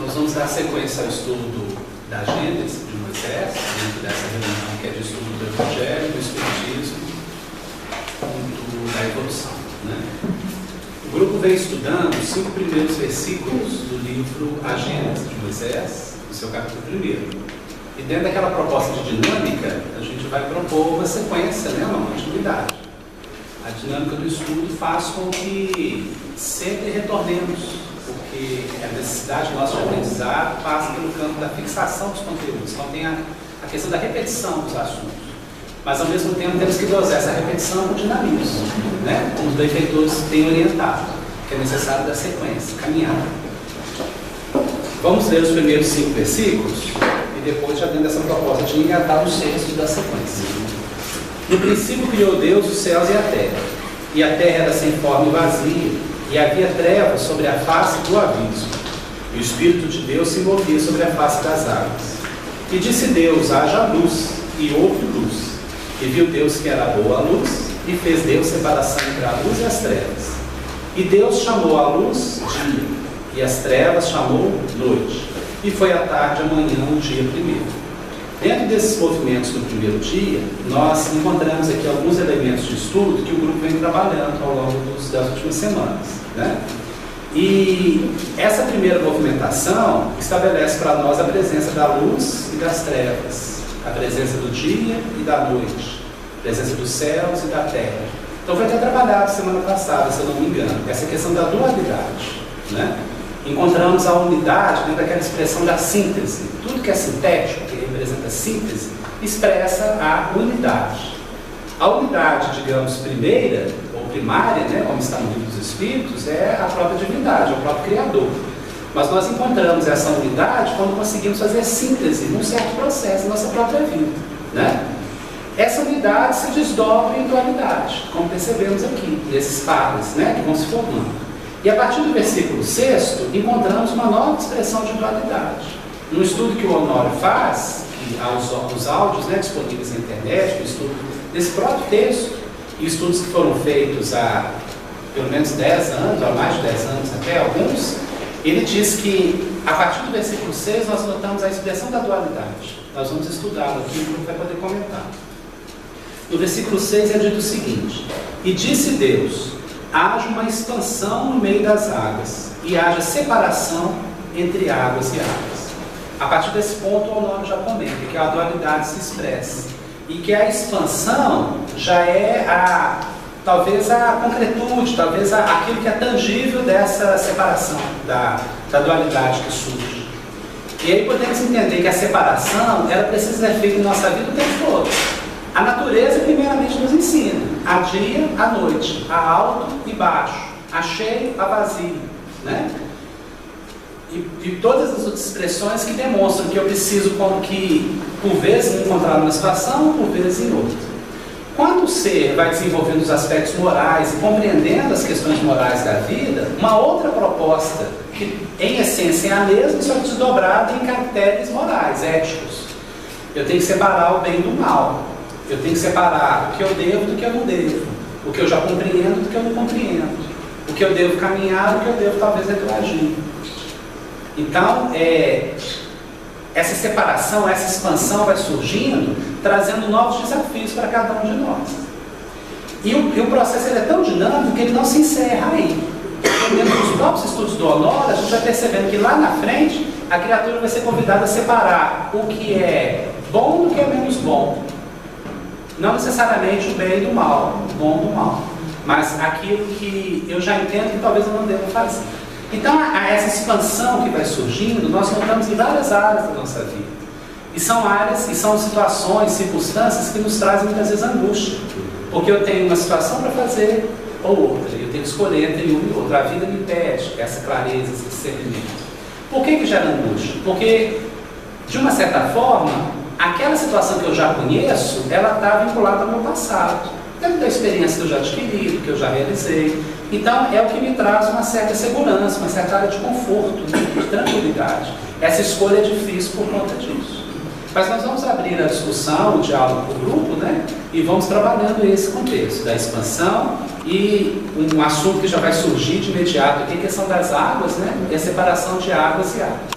Nós vamos dar sequência ao estudo da Gênesis de Moisés, dentro dessa reunião que é de estudo do Evangelho, do Espiritismo e da evolução. Né? O grupo vem estudando os 5 primeiros versículos do livro A Gênesis de Moisés, no seu capítulo 1. E dentro daquela proposta de dinâmica, a gente vai propor uma sequência, né, uma continuidade. A dinâmica do estudo faz com que sempre retornemos, porque a necessidade nossa de aprendizado passa pelo campo da fixação dos conteúdos. Então tem a questão da repetição dos assuntos. Mas ao mesmo tempo temos que dosar essa repetição com dinamismo, né? Como os benfeitores têm orientado, que é necessário da sequência, caminhada. Vamos ler os primeiros 5 versículos e depois já dentro dessa proposta de engatar os textos da sequência. No princípio criou Deus os céus e a terra era sem forma e vazia, e havia trevas sobre a face do abismo, e o Espírito de Deus se movia sobre a face das águas. E disse Deus: haja luz, e houve luz. E viu Deus que era boa a luz, e fez Deus separação entre a luz e as trevas. E Deus chamou a luz dia, e as trevas chamou noite. E foi a tarde, amanhã, o dia primeiro. Dentro desses movimentos do primeiro dia, nós encontramos aqui alguns elementos de estudo que o grupo vem trabalhando ao longo das últimas semanas. Né? E essa primeira movimentação estabelece para nós a presença da luz e das trevas, a presença do dia e da noite, a presença dos céus e da terra. Então foi até trabalhado semana passada, se eu não me engano, essa questão da dualidade. Né? Encontramos a unidade dentro daquela expressão da síntese. Tudo que é sintético, que representa síntese, expressa a unidade. A unidade, digamos, primeira ou primária, né, como está no livro dos Espíritos, é a própria divindade, é o próprio Criador. Mas nós encontramos essa unidade quando conseguimos fazer síntese num certo processo, na nossa própria vida. Né? Essa unidade se desdobra em dualidade, como percebemos aqui, nesses pares, né, que vão se formando. E a partir do versículo 6, encontramos uma nova expressão de dualidade. No estudo que o Honório faz, que há os áudios, né, disponíveis na internet, o estudo desse próprio texto, e estudos que foram feitos há pelo menos 10 anos, há mais de 10 anos até alguns, ele diz que a partir do versículo 6 nós notamos a expressão da dualidade. Nós vamos estudá-lo aqui, o grupo vai poder comentar. No versículo 6 é dito o seguinte: e disse Deus: haja uma expansão no meio das águas, e haja separação entre águas e águas. A partir desse ponto, o Honório já comenta que a dualidade se expressa, e que a expansão já é talvez a concretude, talvez aquilo que é tangível dessa separação, da dualidade que surge. E aí podemos entender que a separação, ela precisa ser feita em nossa vida o tempo todo. A natureza, primeiramente, nos ensina a dia, a noite, a alto e baixo, a cheio, a vazio, né? E todas as outras expressões que demonstram que eu preciso, como que, por vezes, me encontrar numa situação, por vezes em outra. Quando o ser vai desenvolvendo os aspectos morais e compreendendo as questões morais da vida, uma outra proposta, que em essência é a mesma, só desdobrada em caracteres morais, éticos. Eu tenho que separar o bem do mal. Eu tenho que separar o que eu devo do que eu não devo, o que eu já compreendo do que eu não compreendo, o que eu devo caminhar do que eu devo talvez retroagir. Então, essa separação, essa expansão vai surgindo, trazendo novos desafios para cada um de nós. E o processo ele é tão dinâmico que ele não se encerra aí. Dentro dos próprios estudos do Honório, a gente vai percebendo que lá na frente, a criatura vai ser convidada a separar o que é bom do que é menos bom. Não necessariamente o bem do mal, o bom do mal, mas aquilo que eu já entendo que talvez eu não deva fazer. Então, essa expansão que vai surgindo, nós notamos em várias áreas da nossa vida. E são áreas, e são situações, circunstâncias que nos trazem muitas vezes angústia. Porque eu tenho uma situação para fazer ou outra, eu tenho que escolher entre uma e outra. A vida me pede essa clareza, esse discernimento. Por que gera angústia? Porque, de uma certa forma, aquela situação que eu já conheço, ela está vinculada ao meu passado. Dentro da experiência que eu já adquiri, que eu já realizei. Então, é o que me traz uma certa segurança, uma certa área de conforto, de tranquilidade. Essa escolha é difícil por conta disso. Mas nós vamos abrir a discussão, o diálogo com o grupo, né? E vamos trabalhando esse contexto da expansão e um assunto que já vai surgir de imediato aqui, a questão das águas, né? E a separação de águas e águas.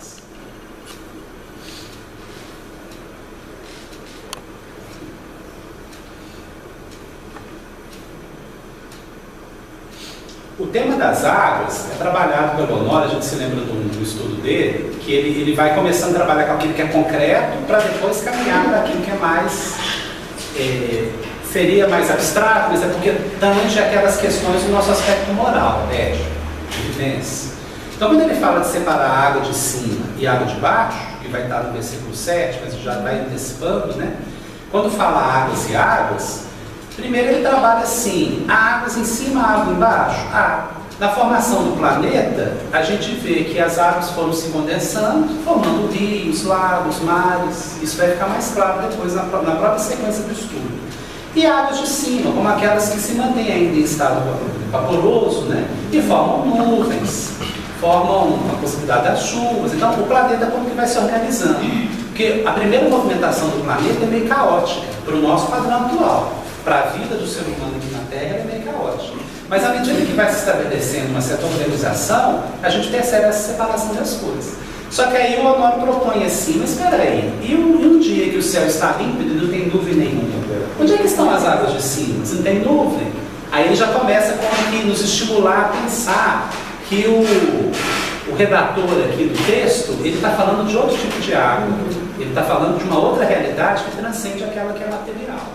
O tema das águas é trabalhado pelo Honório, a gente se lembra do estudo dele, que ele vai começando a trabalhar com aquilo que é concreto para depois caminhar para aquilo que é mais, seria mais abstrato, mas é porque tange aquelas questões do nosso aspecto moral, ético, de vivência. Então, quando ele fala de separar a água de cima e a água de baixo, que vai estar no versículo 7, mas já vai antecipando, né? Quando fala águas e águas, primeiro ele trabalha assim, águas em cima, água embaixo. Na formação do planeta, a gente vê que as águas foram se condensando, formando rios, lagos, mares. Isso vai ficar mais claro depois na própria sequência do estudo. E águas de cima, como aquelas que se mantêm ainda em estado vaporoso, né? E formam nuvens, formam a possibilidade das chuvas. Então, o planeta como que vai se organizando. Porque a primeira movimentação do planeta é meio caótica, para o nosso padrão atual. Para a vida do ser humano aqui na Terra, ela é meio caótica. Mas à medida que vai se estabelecendo uma certa organização, a gente percebe essa separação das coisas. Só que aí o Honório propõe assim, mas espera aí, e um dia que o céu está límpido e não tem nuvem nenhuma? Onde é que estão as águas de cima? Se não tem nuvem? Aí ele já começa como que nos estimular a pensar que o redator aqui do texto, ele está falando de outro tipo de água. Ele está falando de uma outra realidade que transcende aquela que é material.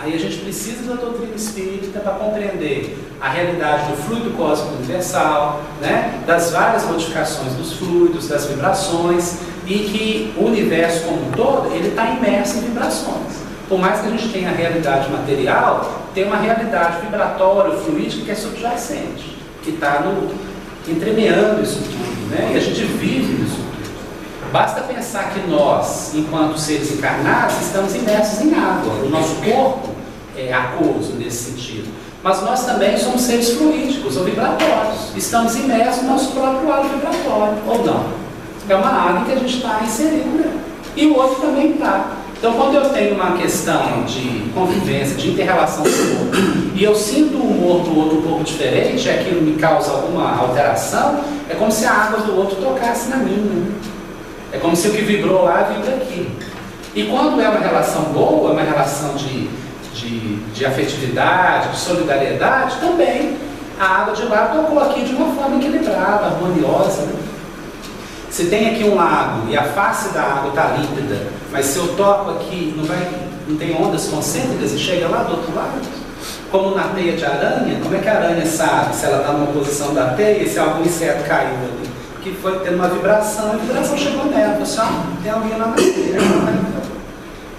Aí a gente precisa da doutrina espírita para compreender a realidade do fluido cósmico universal, né? Das várias modificações dos fluidos, das vibrações, e que o universo como um todo, ele está imerso em vibrações. Por mais que a gente tenha a realidade material, tem uma realidade vibratória, fluídica, que é subjacente, que está entremeando isso tudo, né? E a gente vive isso tudo. Basta pensar que nós, enquanto seres encarnados, estamos imersos em água. O nosso corpo é aquoso nesse sentido. Mas nós também somos seres fluídicos ou vibratórios. Estamos imersos no nosso próprio ar vibratório, ou não? É uma água que a gente está inserido nela. E o outro também está. Então, quando eu tenho uma questão de convivência, de inter-relação com o outro, e eu sinto o humor do outro um pouco diferente, e aquilo me causa alguma alteração, é como se a água do outro tocasse na minha. É como se o que vibrou lá vibra aqui. E quando é uma relação boa, uma relação de afetividade, de solidariedade, também a água de lá tocou aqui de uma forma equilibrada, harmoniosa, né? Se tem aqui um lago e a face da água está límpida, mas se eu toco aqui, não tem ondas concêntricas e chega lá do outro lado? Como na teia de aranha, como é que a aranha sabe se ela está numa posição da teia e se algum inseto caiu ali? Que foi tendo uma vibração, e a vibração chegou nela, falou assim, tem alguém lá na teia.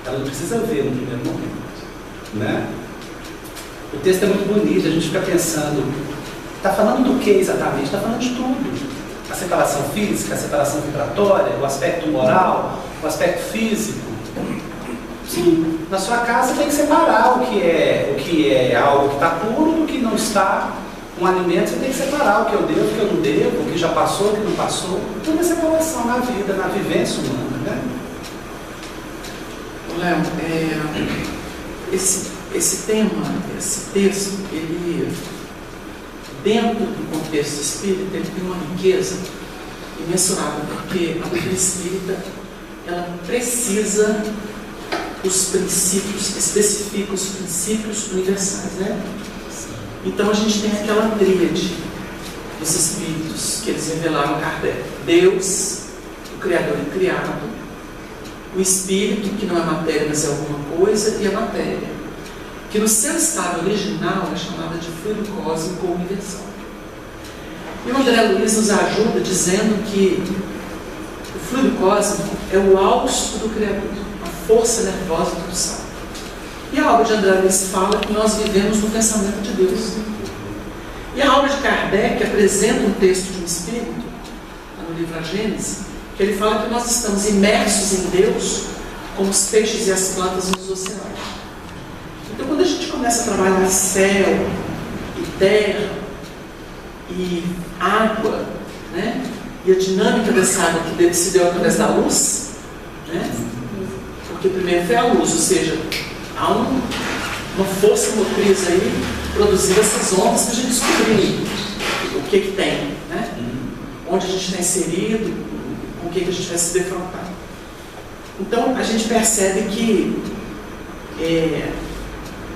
Ela não precisa ver no primeiro momento, né? O texto é muito bonito, a gente fica pensando, está falando do que exatamente? Está falando de tudo. A separação física, a separação vibratória, o aspecto moral, o aspecto físico. Sim, na sua casa tem que separar o que é algo que está puro do que não está. Um alimento você tem que separar o que eu devo, o que eu não devo, o que já passou, o que não passou. Tudo é separação na vida, na vivência humana, né? Léo, esse tema, esse texto, ele, dentro do contexto espírita, ele tem uma riqueza imensurável, porque a doutrina espírita, ela precisa dos princípios, especifica os princípios universais, né? Então a gente tem aquela tríade dos espíritos que eles revelaram a Kardec: Deus, o Criador e criado, o espírito, que não é matéria, mas é alguma coisa, e a matéria, que no seu estado original é chamada de fluido cósmico ou universal. E o André Luiz nos ajuda dizendo que o fluido cósmico é o hausto do Criador, a força nervosa do Sol. E a obra de André Luiz fala que nós vivemos no pensamento de Deus. E a obra de Kardec apresenta um texto de um espírito, no livro A Gênese, que ele fala que nós estamos imersos em Deus como os peixes e as plantas nos oceanos. Então, quando a gente começa a trabalhar céu e terra e água, né, e a dinâmica dessa água que se deu através da luz, né, porque primeiro foi a luz, ou seja, há uma força motriz aí produzindo essas ondas para a gente descobrir o que tem, né? Onde a gente está inserido, com o que a gente vai se defrontar. Então a gente percebe que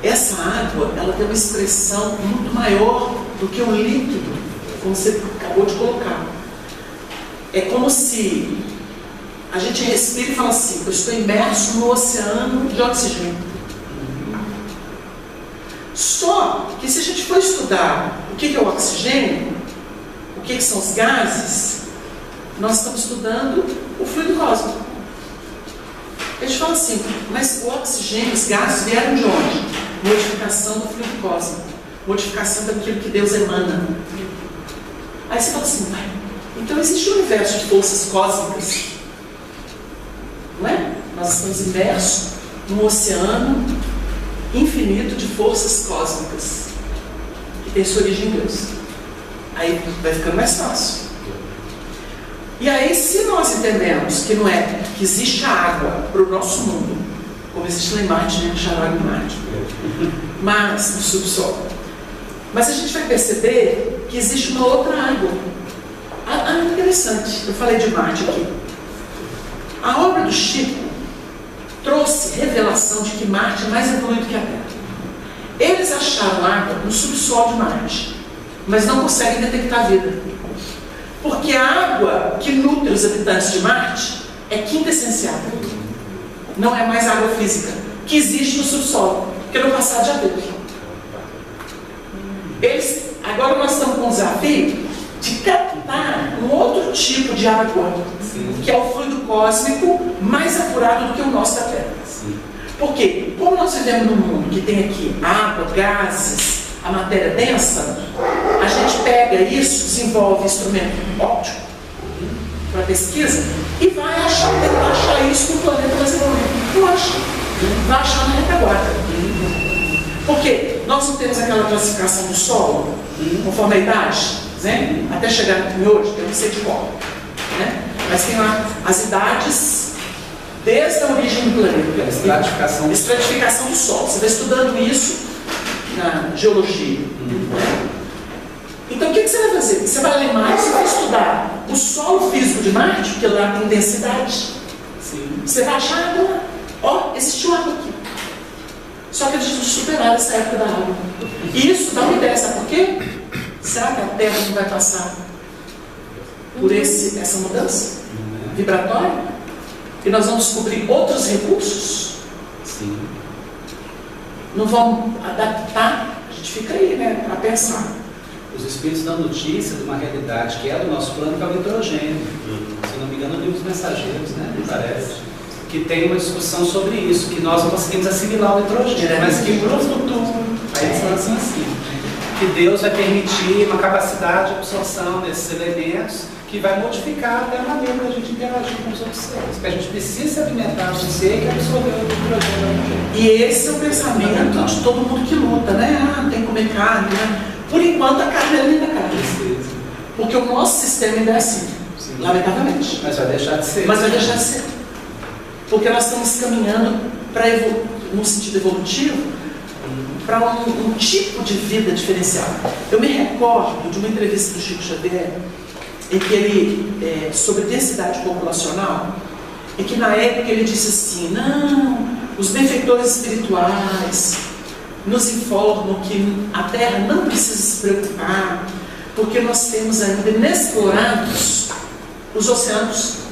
essa água ela tem uma expressão muito maior do que um líquido, como você acabou de colocar. É como se a gente respira e fala assim: eu estou imerso no oceano de oxigênio. Só que se a gente for estudar o que é o oxigênio, o que são os gases, nós estamos estudando o fluido cósmico. A gente fala assim: mas o oxigênio, os gases vieram de onde? Modificação do fluido cósmico, modificação daquilo que Deus emana. Aí você fala assim: então existe um universo de forças cósmicas, não é? Nós estamos imersos num oceano infinito de forças cósmicas que tem sua origem em Deus. Aí vai ficando mais fácil. E aí, se nós entendemos que não é que existe a água para o nosso mundo, como existe lá em Marte, né? Achar água em Marte, mas no subsolo, mas a gente vai perceber que existe uma outra água. Interessante, eu falei de Marte aqui. A obra do Chico trouxe revelação de que Marte é mais evoluído que a Terra. Eles acharam água no subsolo de Marte, mas não conseguem detectar a vida. Porque a água que nutre os habitantes de Marte é quintessencial. Não é mais água física, que existe no subsolo, porque no passado já teve. Agora nós estamos com o desafio de captar um outro tipo de água, que é o fluido cósmico mais apurado do que o nosso da Terra. Porque, como nós vivemos num mundo que tem aqui água, gases, a matéria densa, a gente pega isso, desenvolve instrumento óptico para pesquisa e vai tentar achar isso no planeta brasileiro. Não acha. Vai achar na retaguarda. Porque nós não temos aquela classificação do solo, conforme a idade, né? Até chegar em hoje, eu não sei de qual, né? Mas tem lá as idades desde a origem do planeta. Estratificação do solo. Você vai estudando isso na geologia. Então o que você vai fazer? Você vai lá em Marte, você vai estudar o solo físico de Marte, porque lá tem densidade. Você vai achar água lá. Ó, existiu água aqui. Só que eles superaram essa época da água. E isso dá uma ideia, sabe por quê? Será que a Terra não vai passar por essa mudança vibratória? E nós vamos descobrir outros recursos? Sim. Não vão adaptar? A gente fica aí, né, a pensar. Os espíritos dão notícia de uma realidade que é do nosso plano, que é o nitrogênio. Se não me engano, livros mensageiros, né? Me parece. Que tem uma discussão sobre isso, que nós não conseguimos assimilar o nitrogênio, mas que para o futuro, aí eles lançam assim, que Deus vai permitir uma capacidade de absorção desses elementos que vai modificar até a maneira da gente interagir com os outros seres. Porque a gente precisa se alimentar de um ser que absorveu o nitrogênio. E esse é o pensamento de todo mundo que luta, né? Tem que comer carne, né? Por enquanto a carne é ainda carne. Porque o nosso sistema ainda é assim, lamentavelmente. Mas vai deixar de ser. Mas vai deixar de ser. Porque nós estamos caminhando para no sentido evolutivo para um tipo de vida diferenciado. Eu me recordo de uma entrevista do Chico Xavier em que ele, sobre densidade populacional, em que na época ele disse assim: não, os benfeitores espirituais nos informam que a Terra não precisa se preocupar, porque nós temos ainda inexplorados os oceanos.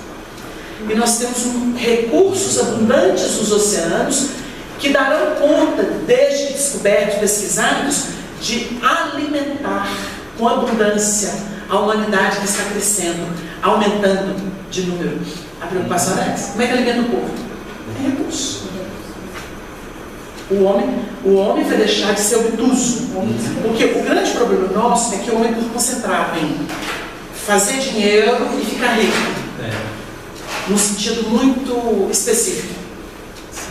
E nós temos recursos abundantes nos oceanos que darão conta, desde que descobertos, pesquisados, de alimentar com abundância a humanidade que está crescendo, aumentando de número. A preocupação é essa. Como é que alimenta o povo? É recurso. O homem vai deixar de ser obtuso. Porque o grande problema nosso é que o homem está concentrado em fazer dinheiro e ficar rico. Num sentido muito específico.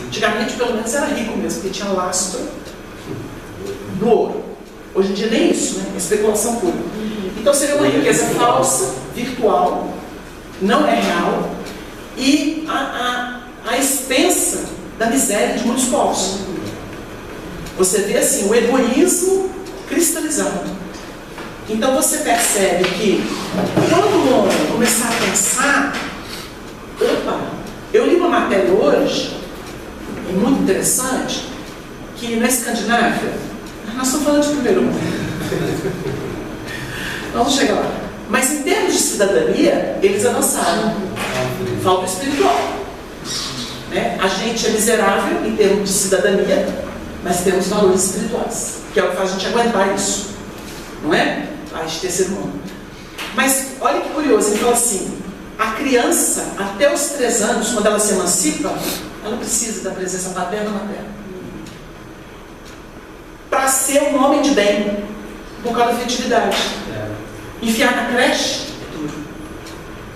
Antigamente, pelo menos, era rico mesmo, porque tinha lastro no ouro. Hoje em dia, nem isso, né? É especulação pura. Então, seria uma riqueza falsa, virtual, não é real, e a expensa da miséria de muitos povos. Você vê, assim, o egoísmo cristalizado. Então, você percebe que, quando o homem começar a pensar, opa, eu li uma matéria hoje, muito interessante, que na Escandinávia, nós estamos falando de primeiro mundo, Vamos chegar lá. Mas em termos de cidadania, eles avançaram. Falta espiritual. Né? A gente é miserável em termos de cidadania, mas temos valores espirituais, que é o que faz a gente aguentar isso. Não é? A gente ter ser humano. Mas olha que curioso, ele fala assim: a criança, até os 3 anos, quando ela se emancipa, ela precisa da presença paterna ou materna para ser um homem de bem, por causa da afetividade. Enfiar na creche é duro,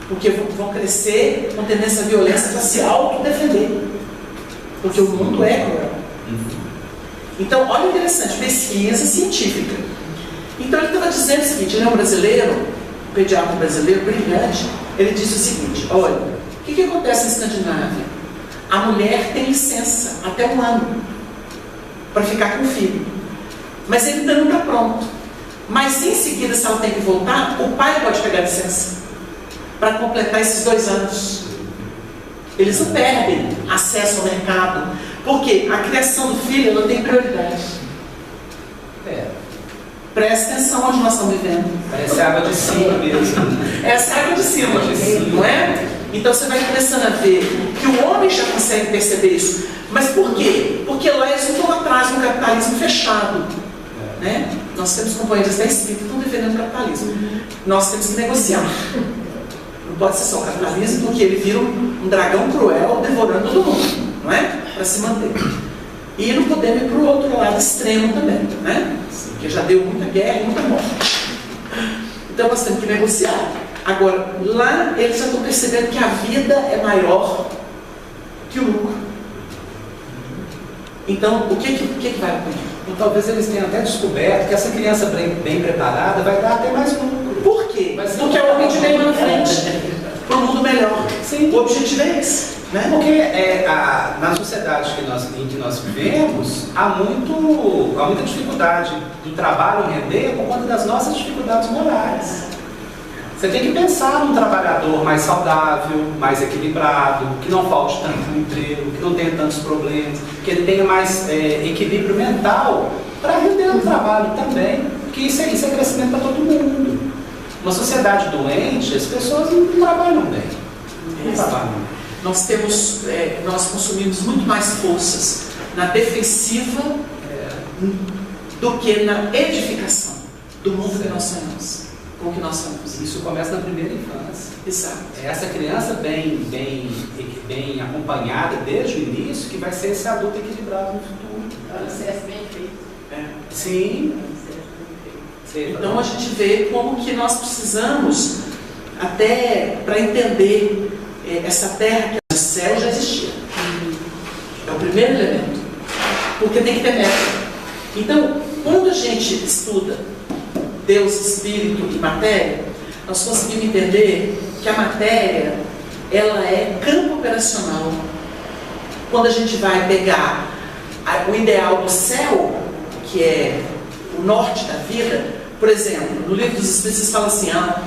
porque vão crescer com tendência à violência para se autodefender, porque o mundo é cruel. Então, olha interessante, pesquisa científica. Então ele estava dizendo o seguinte: ele é um brasileiro, um pediatra brasileiro brilhante. Ele disse o seguinte: olha, o que acontece na Escandinávia? A mulher tem licença até 1 ano para ficar com o filho, mas ele ainda não está pronto. Mas em seguida, se ela tem que voltar, o pai pode pegar licença para completar esses 2 anos. Eles não perdem acesso ao mercado, porque a criação do filho ela tem prioridade. Presta atenção onde nós estamos vivendo. Parece água de cima mesmo. Essa é água de cima, não é? Então você vai começando a ver que o homem já consegue perceber isso. Mas por quê? Porque lá eles não estão atrás do capitalismo fechado. Né? Nós temos companheiros da espírita que estão defendendo o capitalismo. Nós temos que negociar. Não pode ser só o capitalismo, porque ele vira um dragão cruel devorando todo mundo, não é? Para se manter. E não podemos ir para o outro lado extremo também, né? Porque já deu muita guerra e muita morte. Então nós temos que negociar. Agora, lá eles já estão percebendo que a vida é maior que o lucro. Então, o que vai acontecer? Então, talvez eles tenham até descoberto que essa criança bem preparada vai dar até mais lucro. Por quê? Porque o homem vem lá na frente para um mundo melhor. Sim. O objetivo é esse. Né? Porque na sociedade em que nós vivemos, há muita dificuldade do trabalho render por conta das nossas dificuldades morais. Você tem que pensar num trabalhador mais saudável, mais equilibrado, que não falte tanto no emprego, que não tenha tantos problemas, que ele tenha mais equilíbrio mental para render no trabalho também, porque isso é crescimento para todo mundo. Uma sociedade doente, as pessoas não trabalham bem. Não trabalham bem. Nós consumimos muito mais forças na defensiva do que na edificação do mundo que nós sonhamos, com o que nós somos. Isso começa na primeira infância. Exato. É essa criança bem acompanhada desde o início que vai ser esse adulto equilibrado no futuro. É um processo bem feito. Sim. Então a gente vê como que nós precisamos, até para entender essa terra que o céu já existia. É o primeiro elemento. Porque tem que ter método. Então, quando a gente estuda Deus, Espírito e matéria, nós conseguimos entender que a matéria, ela é campo operacional. Quando a gente vai pegar o ideal do céu, que é o norte da vida, por exemplo, no livro dos Espíritos fala assim, a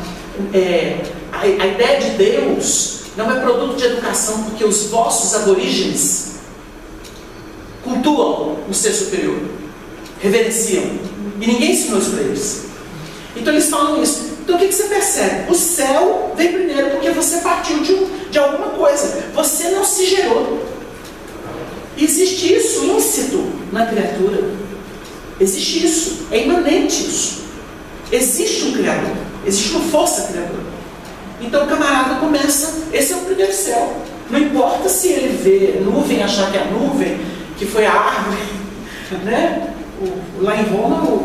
ideia de Deus não é produto de educação, porque os vossos aborígenes cultuam o ser superior, reverenciam, e ninguém ensinou isso para eles. Então eles falam isso. Então o que você percebe? O céu vem primeiro porque você partiu de alguma coisa, você não se gerou. Existe isso íncito na criatura. Existe isso, é imanente isso. Existe um Criador, existe uma força criadora. Então o camarada começa, esse é o primeiro céu. Não importa se ele vê nuvem, achar que é a nuvem, que foi a árvore, né? Lá em Roma,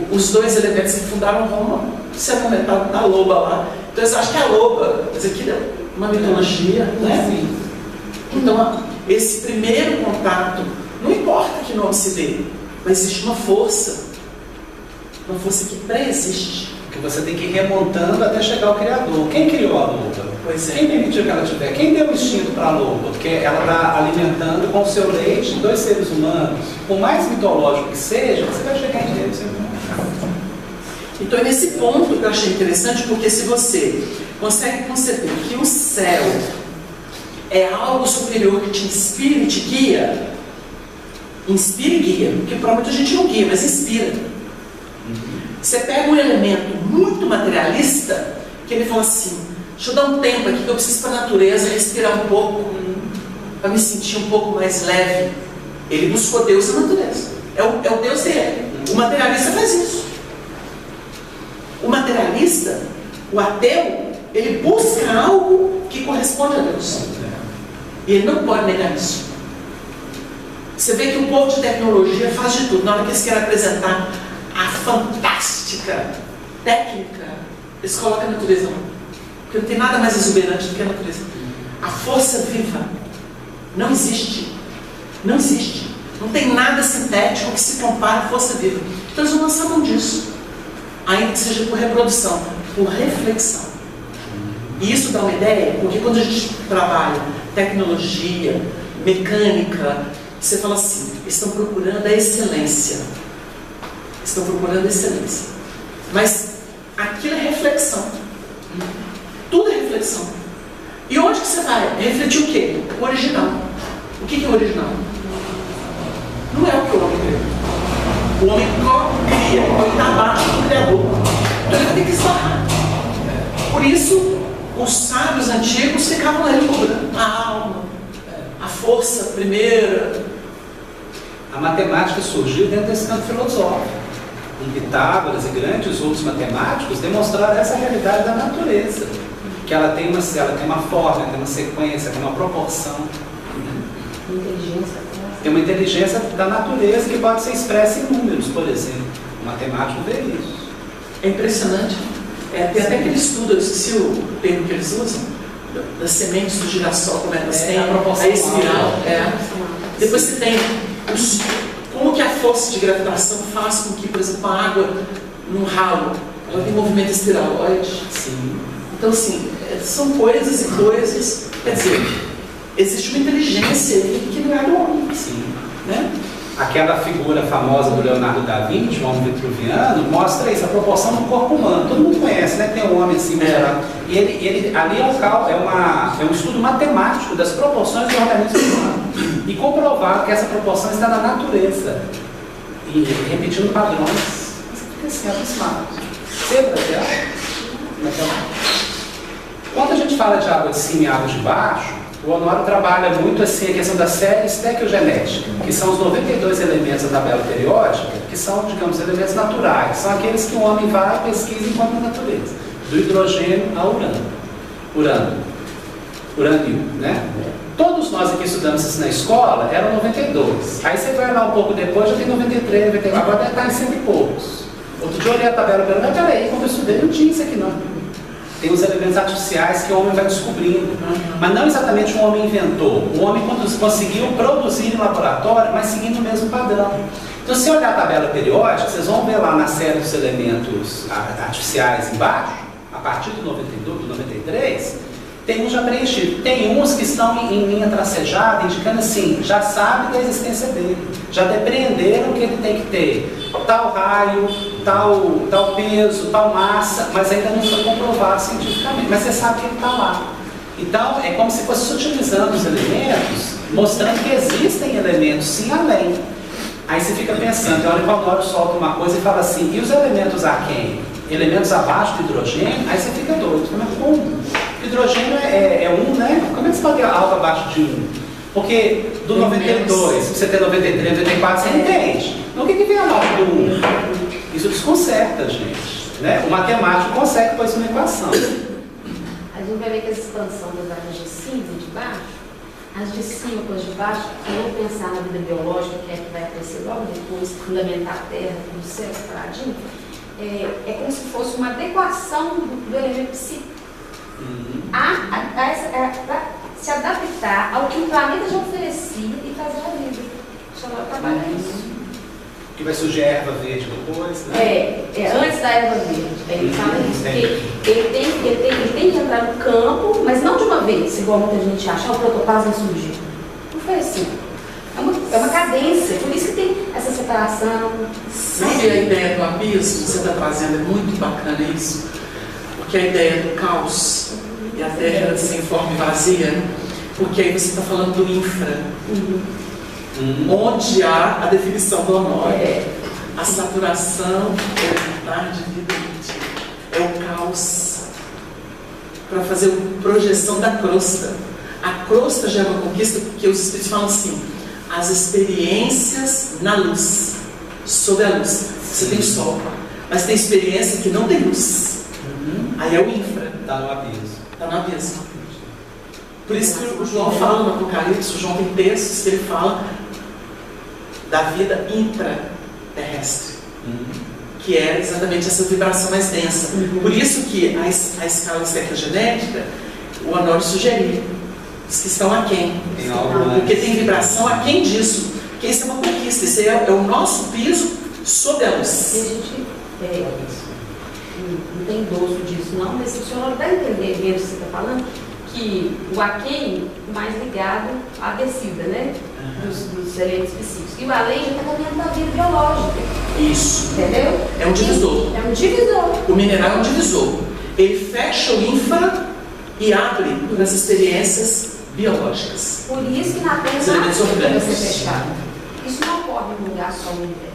os 2 elementos que fundaram Roma se alimentaram da loba lá. Então eles acham que é a loba, mas aqui é uma mitologia, né? Sim. Então esse primeiro contato, não importa que nome se dê, mas existe uma força que pré-existe. Porque você tem que ir remontando até chegar ao Criador. Quem criou a loba? Pois é. Quem permitiu que ela tiver? Quem deu o instinto para a loba? Porque ela está alimentando com o seu leite 2 seres humanos. Por mais mitológico que seja, você vai chegar em Deus. Então é nesse ponto que eu achei interessante, porque se você consegue conceber que o céu é algo superior que te inspira e te guia, inspira e guia, porque provavelmente a gente não guia, mas inspira. Você pega um elemento muito materialista, que ele fala assim, deixa eu dar um tempo aqui que eu preciso para a natureza respirar um pouco, para me sentir um pouco mais leve. Ele buscou Deus na natureza. É o Deus dele. O materialista faz isso. O materialista, o ateu, ele busca algo que corresponde a Deus. E ele não pode negar isso. Você vê que o povo de tecnologia faz de tudo. Na hora que eles querem apresentar a fantástica técnica, eles colocam a natureza lá. Porque não tem nada mais exuberante do que a natureza. A força viva não existe. Não existe. Não tem nada sintético que se compare à força viva. Então eles não lançam mão disso. Ainda que seja por reprodução, por reflexão. E isso dá uma ideia, porque quando a gente trabalha tecnologia, mecânica, você fala assim, estão procurando a excelência. Estão procurando a excelência. Mas aquilo é reflexão. Tudo é reflexão. E onde que você vai? Refletir o quê? O original. O que é o original? Não é o que o homem criou. O homem cria, ele está abaixo do Criador. Então ele vai ter que esbarrar. Por isso, os sábios antigos ficavam ali cobrando a alma, a força primeira. A matemática surgiu dentro desse campo filosófico. Em Pitágoras e grandes outros matemáticos demonstraram essa realidade da natureza. Que ela tem uma forma, tem uma sequência, tem uma proporção. Tem uma inteligência da natureza que pode ser expressa em números, por exemplo. O matemático vê isso. É impressionante. Tem até aquele estudo, eu esqueci o termo que eles usam, das sementes do girassol, como elas têm, a espiral. Depois você tem como que a força de gravitação faz com que, por exemplo, a água num ralo, ela tem movimento espiraloide. Sim. Então, assim, são coisas e coisas. Quer dizer, existe uma inteligência aí que não é do homem. Sim. Né? Aquela figura famosa do Leonardo da Vinci, o homem vitruviano, mostra isso, a proporção do corpo humano. Todo mundo conhece, né? Tem um homem assim, e ele ali é um estudo matemático das proporções do organismo humano. E comprovado que essa proporção está na natureza. E repetindo padrões. Você fica assim, abismado. Zebra de água. Quando a gente fala de água de cima e água de baixo, o Honório trabalha muito assim a questão da série estequiogenética, que são os 92 elementos da tabela periódica, que são, digamos, elementos naturais. São aqueles que o homem vai e pesquisa enquanto na natureza. Do hidrogênio ao urânio, né? Todos nós aqui estudamos isso na escola, eram 92. Aí você vai lá um pouco depois, já tem 93, 94, agora deve estar em 100 e poucos. Outro dia eu olhei a tabela periódica, mas peraí, quando eu estudei não tinha isso aqui não. Tem os elementos artificiais que o homem vai descobrindo. Mas não exatamente o homem inventou. O homem conseguiu produzir em laboratório, mas seguindo o mesmo padrão. Então, se olhar a tabela periódica, vocês vão ver lá na série dos elementos artificiais embaixo, a partir do 92, do 93, tem uns já preenchidos. Tem uns que estão em linha tracejada, indicando assim, já sabe da existência dele. Já depreenderam que ele tem que ter tal raio, tal peso, tal massa, mas ainda não foi comprovado cientificamente. Mas você sabe que ele está lá. Então, é como se fosse sutilizando os elementos, mostrando que existem elementos sim além. Aí você fica pensando, olha, o Honório solta uma coisa e fala assim, e os elementos aquém? Elementos abaixo do hidrogênio? Aí você fica doido. Mas como? O hidrogênio é 1, né? Como é que você pode ter algo abaixo de 1? Porque do 92, se você ter 93, 94, você entende. Então o que vem abaixo do 1? Isso desconcerta, gente. Né? O matemático consegue pôr isso numa equação. A gente vai ver que essa expansão das áreas de cima e de baixo, as de cima com as de baixo, se eu pensar na vida biológica, que é que vai aparecer logo depois, fundamentar a Terra, com o céu separadinho, é como se fosse uma adequação do elemento psíquico. Para se adaptar ao que o planeta já oferecia e trazer a vida. Chamar trabalhar isso. Que vai surgir a erva verde depois, né? Antes da erva verde. Ele fala isso, porque ele tem que entrar no campo, mas não de uma vez, igual muita gente acha, o protoplasma surgiu. Não foi assim. É uma cadência, por isso que tem essa separação. Sabe a ideia do abismo que você está trazendo? É muito bacana isso. Porque a ideia do caos e a terra sem forma e vazia, porque aí você está falando do infra, onde há a definição do Honório. A saturação é o de vida líquida, é o caos para fazer a projeção da crosta. A crosta já é uma conquista porque os espíritos falam assim: as experiências na luz, sob a luz. Você tem sol, mas tem experiência que não tem luz. Aí é o infra. Está no abismo. Está no abismo. Por isso que o João fala no Apocalipse, o João tem textos que ele fala da vida intraterrestre, que é exatamente essa vibração mais densa. Por isso que a escala espectrogenética, o Honório sugeriu, os que estão aquém. Porque tem vibração aquém disso. Porque isso é uma conquista, isso é o nosso piso sob a luz. E a gente não tem endosso disso, não, mas o senhor vai entender mesmo o que você está falando, que o aquém mais ligado à descida, né? Dos elementos específicos. E o além está caminhando da vida biológica. Isso. Entendeu? É um divisor. É um divisor. O mineral é um divisor. Ele fecha o infra e abre para as experiências biológicas. Por isso que na Terra nada precisa ser fechado. Isso não ocorre em um lugar só no universo.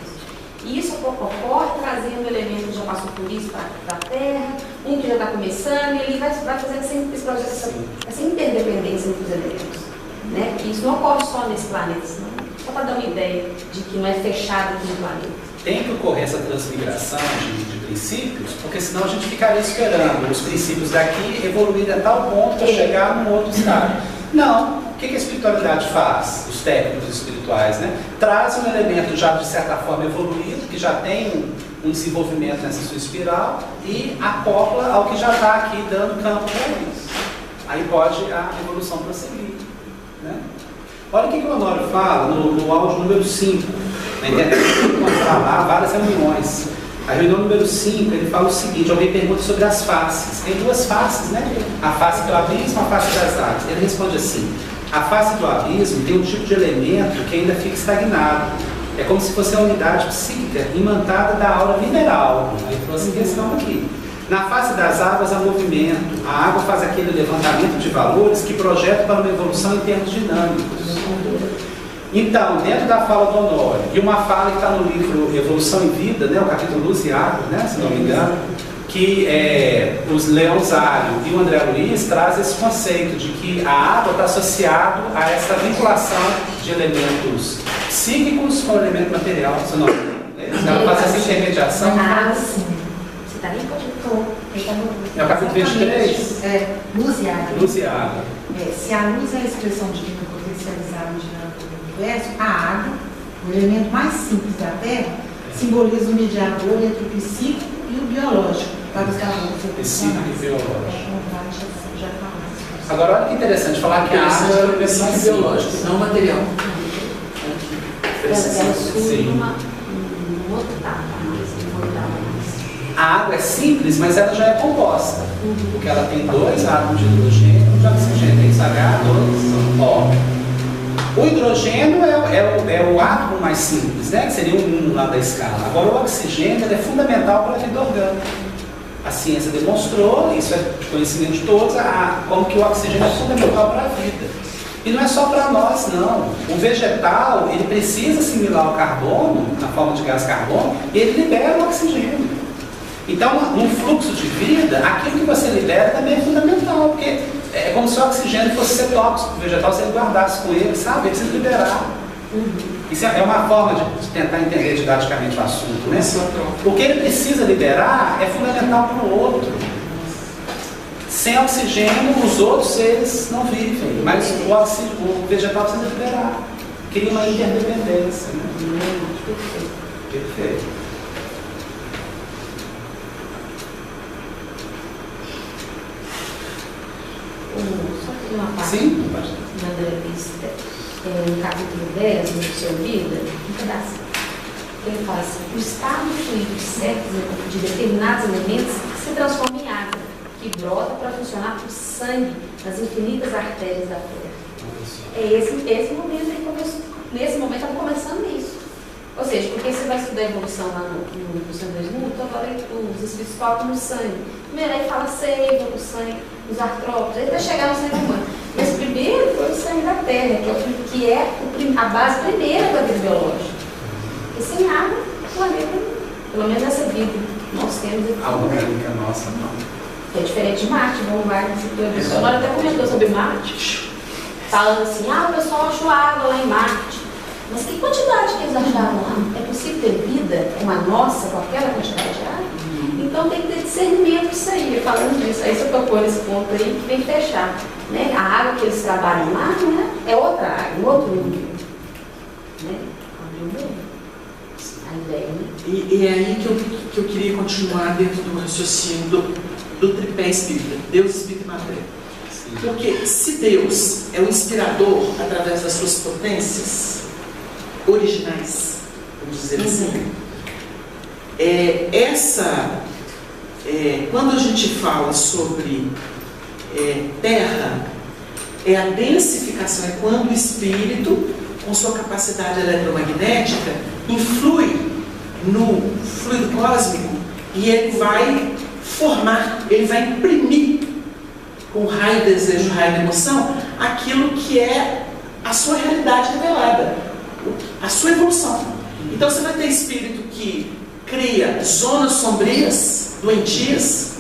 E isso ocorre trazendo elementos que já passou por isso para a Terra, um que já está começando, e ele vai fazendo esse processo, essa interdependência entre os elementos. Né? Que isso não ocorre só nesse planeta, senão, só para dar uma ideia de que não é fechado aqui no planeta. Tem que ocorrer essa transmigração de princípios, porque senão a gente ficaria esperando os princípios daqui evoluírem a tal ponto para chegar num outro estado. Não. O que a espiritualidade faz? Os técnicos espirituais, né? Traz um elemento já de certa forma evoluído, que já tem um desenvolvimento nessa sua espiral, e acopla ao que já está aqui dando campo para isso. Aí pode a evolução prosseguir. Né? Olha o que o Honório fala no áudio número 5. Na internet você encontrar lá várias reuniões. A reunião número 5, ele fala o seguinte: alguém pergunta sobre as faces. Tem duas faces, né? A face do abismo e a face das águas. Ele responde assim: a face do abismo tem um tipo de elemento que ainda fica estagnado. É como se fosse a unidade psíquica imantada da aura mineral. Aí falou assim, questão aqui. Na face das águas há movimento. A água faz aquele levantamento de valores que projeta para uma evolução em termos dinâmicos. Então, dentro da fala do Honório, e uma fala que está no livro Evolução em Vida, né, o capítulo Luz e Água, né, se não me engano, que os Leão Zário e o André Luiz trazem esse conceito de que a água está associada a essa vinculação de elementos psíquicos com o elemento material, se não me engano. Ela faz essa intermediação. Ah, sim. Você está nem pode. É o capítulo 23? É, luz e água. Luz e água. Se a luz é a expressão divina potencializada no dinâmico do universo, a água, o elemento mais simples da Terra, simboliza o mediador entre o psíquico e o biológico, para os carbonos. Psíquico e biológico. Agora, olha que interessante falar que a água é o elemento biológico, não material. Ela surge numa outra etapa. A água é simples, mas ela já é composta. Porque ela tem 2 átomos de hidrogênio e de oxigênio. Tem H2O. O hidrogênio é o átomo mais simples, né? Que seria o 1 lá da escala. Agora, o oxigênio é fundamental para a vida orgânica. A ciência demonstrou, isso é de conhecimento de todos, como que o oxigênio é fundamental para a vida. E não é só para nós, não. O vegetal, ele precisa assimilar o carbono, na forma de gás carbono, e ele libera o oxigênio. Então, num fluxo de vida, aquilo que você libera também é fundamental, porque é como se o oxigênio fosse ser tóxico para o vegetal, se ele guardasse com ele, sabe? Ele precisa liberar. Isso é uma forma de tentar entender didaticamente o assunto, né? O que ele precisa liberar é fundamental para o outro. Sem oxigênio, os outros seres não vivem, mas o vegetal precisa liberar. Cria uma interdependência. Né? Perfeito. Só tem uma parte na revista, no capítulo 10, no seu vida, um pedacinho. Ele fala assim: o estado fluido de determinados elementos se transforma em água, que brota para funcionar como sangue nas infinitas artérias da Terra. É esse momento que começou. Nesse momento estava começando isso. Ou seja, porque você vai estudar a evolução lá no Sangue dos Mundos, agora os espíritos focam no sangue. Primeiro aí fala seiva, o sangue, os artrópodes, aí vai chegar no sangue humano. Mas primeiro foi o sangue da Terra, que é a base primeira da vida biológica. E sem água, planeta, pelo menos essa vida que nós temos aqui. A orgânica nossa, não. É diferente de Marte, vamos lá, o pessoal até comentou sobre Marte, falando assim, o pessoal achou água lá em Marte. Mas que quantidade que eles acharam lá? É possível ter vida como a nossa, com aquela quantidade de água? Então tem que ter discernimento disso aí, falando disso. Aí você tocou nesse ponto aí que tem que fechar. Né? A água que eles trabalham lá, né? É outra água, um outro nível. Né? A ideia, né? E é aí que eu queria continuar dentro do raciocínio do tripé espírita, Deus, Espírito e Matéria. Porque se Deus é o inspirador através das suas potências originais, vamos dizer assim, quando a gente fala sobre terra, é a densificação, é quando o espírito, com sua capacidade eletromagnética, influi no fluido cósmico e ele vai formar, ele vai imprimir com raio de desejo, raio de emoção, aquilo que é a sua realidade revelada, a sua evolução. Então você vai ter espírito que cria zonas sombrias, doentias,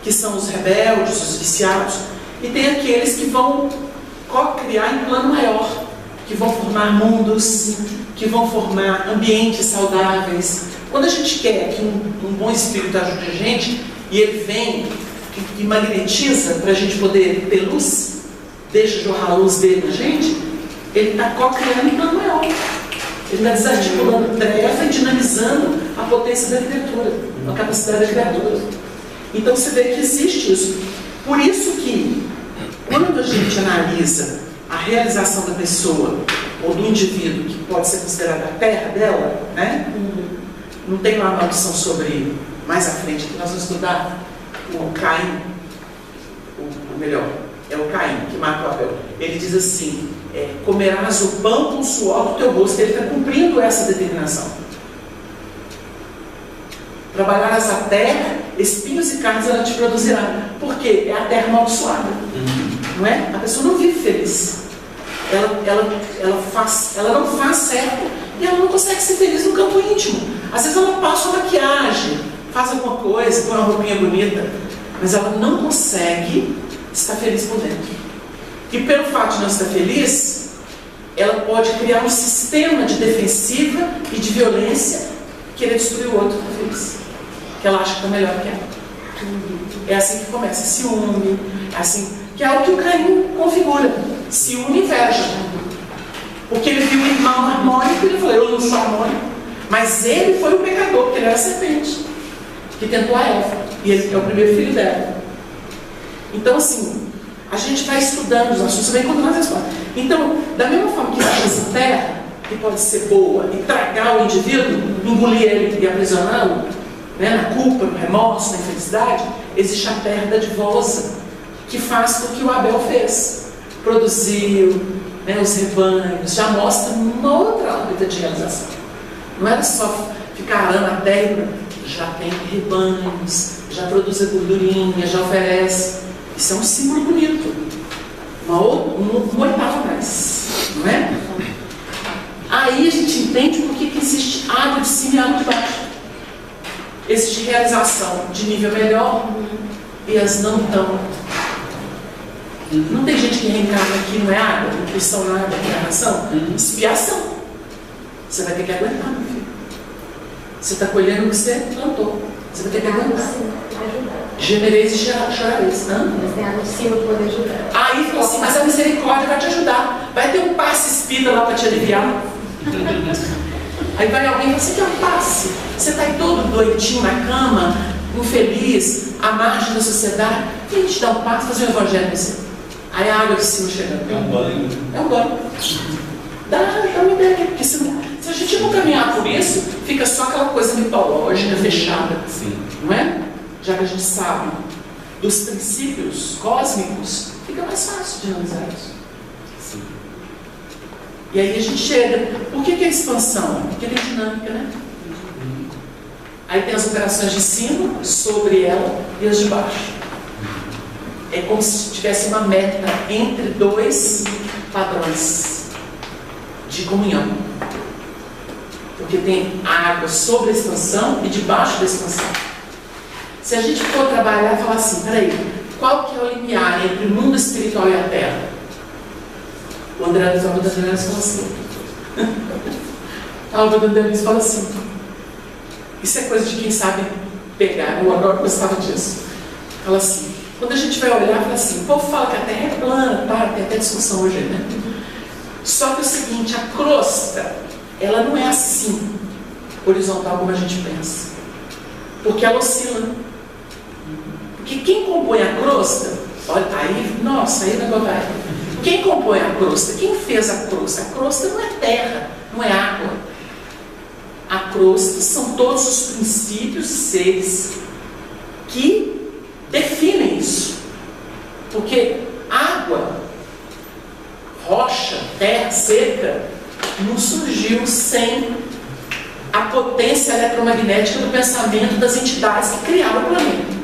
que são os rebeldes, os viciados, e tem aqueles que vão co-criar em plano maior, que vão formar mundos, que vão formar ambientes saudáveis. Quando a gente quer que um bom espírito ajude a gente, e ele vem e magnetiza para a gente poder ter luz, deixa jorrar a luz dele na gente, ele está co-criando em plano maior. Ele está desarticulando treva e dinamizando a potência da criatura, a capacidade da criatura. Então você vê que existe isso. Por isso que, quando a gente analisa a realização da pessoa ou do indivíduo, que pode ser considerada a terra dela, né? Não tem lá uma maldição sobre, mais à frente, que nós vamos estudar o Caim, o melhor, é o Caim que mata o Abel. Ele diz assim, comerás o pão com o suor do teu rosto. Ele está cumprindo essa determinação. Trabalharás a terra, espinhos e carnes ela te produzirá. Por quê? É a terra amaldiçoada. Não é? A pessoa não vive feliz. Ela não faz certo e ela não consegue ser feliz no campo íntimo. Às vezes ela passa uma maquiagem, faz alguma coisa, põe uma roupinha bonita, mas ela não consegue estar feliz por dentro. E pelo fato de não estar feliz, ela pode criar um sistema de defensiva e de violência, querer destruir o outro que está feliz, que ela acha que está melhor que ela. É assim que começa, ciúme, assim, que é o que o Caim configura, ciúme e inveja. Porque ele viu o irmão harmônico e ele falou, eu não sou harmônico, mas ele foi o pecador, porque ele era a serpente, que tentou a Eva, e ele é o primeiro filho dela. Então assim, a gente vai estudando os assuntos, vai encontrando as respostas. Então, da mesma forma que existe terra, que pode ser boa e tragar o indivíduo, engolir ele e aprisioná-lo, né, na culpa, no remorso, na infelicidade, existe a terra dadivosa, que faz o que o Abel fez. Produziu, né, os rebanhos, já mostra uma outra órbita de realização. Não era só ficar arando a terra, já tem rebanhos, já produz a gordurinha, já oferece. Isso é um símbolo bonito. Uma oitava a mais, não é? Aí a gente entende por que existe água de cima e água de baixo. Existe realização de nível melhor e as não tão. Não tem gente que reencarna aqui, não é água, questão não é água, reencarnação? Expiação. Você vai ter que aguentar, meu filho. Você está colhendo o que você plantou. Você vai ter que aguentar. Genereis e chorareis. Mas tem água de cima para poder ajudar. Aí falou assim, mas a misericórdia vai te ajudar. Vai ter um passe espírita lá para te aliviar. Aí vai alguém e fala, você quer um passe? Você está aí todo doentinho na cama, infeliz, à margem da sociedade. Quem te dá um passe, fazer um evangelho com você? Aí a água de cima chegando. É um banho. É um banho. Dá uma ideia. Porque se a gente não caminhar por isso, fica só aquela coisa mitológica, fechada. Sim. Não é? Já que a gente sabe dos princípios cósmicos, fica mais fácil de analisar isso. Sim. E aí a gente chega. Por que é expansão? Porque tem dinâmica, né? Aí tem as operações de cima, sobre ela, e as de baixo. É como se tivesse uma meta entre dois padrões de comunhão. Porque tem a água sobre a expansão e debaixo da expansão. Se a gente for trabalhar e falar assim, peraí, qual que é o limiar entre o mundo espiritual e a terra? O André dos Alves das Mulheres fala assim. A Alva do André fala assim. Isso é coisa de quem sabe pegar. O Aurora gostava disso. Fala assim, quando a gente vai olhar, fala assim, o povo fala que a terra é plana, tá? Tem até discussão hoje, né? Só que é o seguinte, a crosta, ela não é assim, horizontal como a gente pensa. Porque ela oscila. Porque quem compõe a crosta, olha, aí, nossa, aí o negócio vai. Quem compõe a crosta? Quem fez a crosta? A crosta não é terra, não é água. A crosta são todos os princípios e seres que definem isso. Porque água, rocha, terra seca, não surgiu sem a potência eletromagnética do pensamento das entidades que criaram o planeta.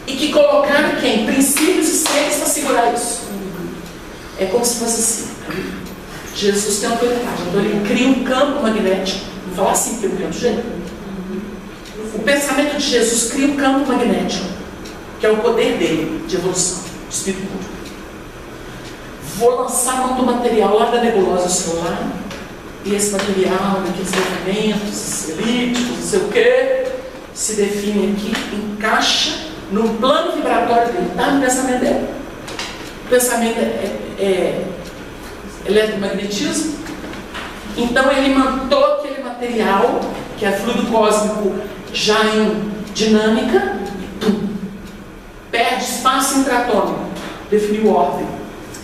E que colocaram quem? Princípios e seres para segurar isso. É como se fosse assim. Jesus tem autoridade, então ele cria um campo magnético. Vou falar assim, porque eu não tenho jeito. O pensamento de Jesus cria um campo magnético, que é o poder dele, de evolução, de espírito puro. Vou lançar mão do material lá da nebulosa solar, e esse material, daqueles elementos elípticos, não sei o que, se define aqui, encaixa no plano vibratório dele, está no pensamento dele. O pensamento é eletromagnetismo. Então ele mandou aquele material, que é fluido cósmico já em dinâmica, perde espaço intratômico, definiu ordem,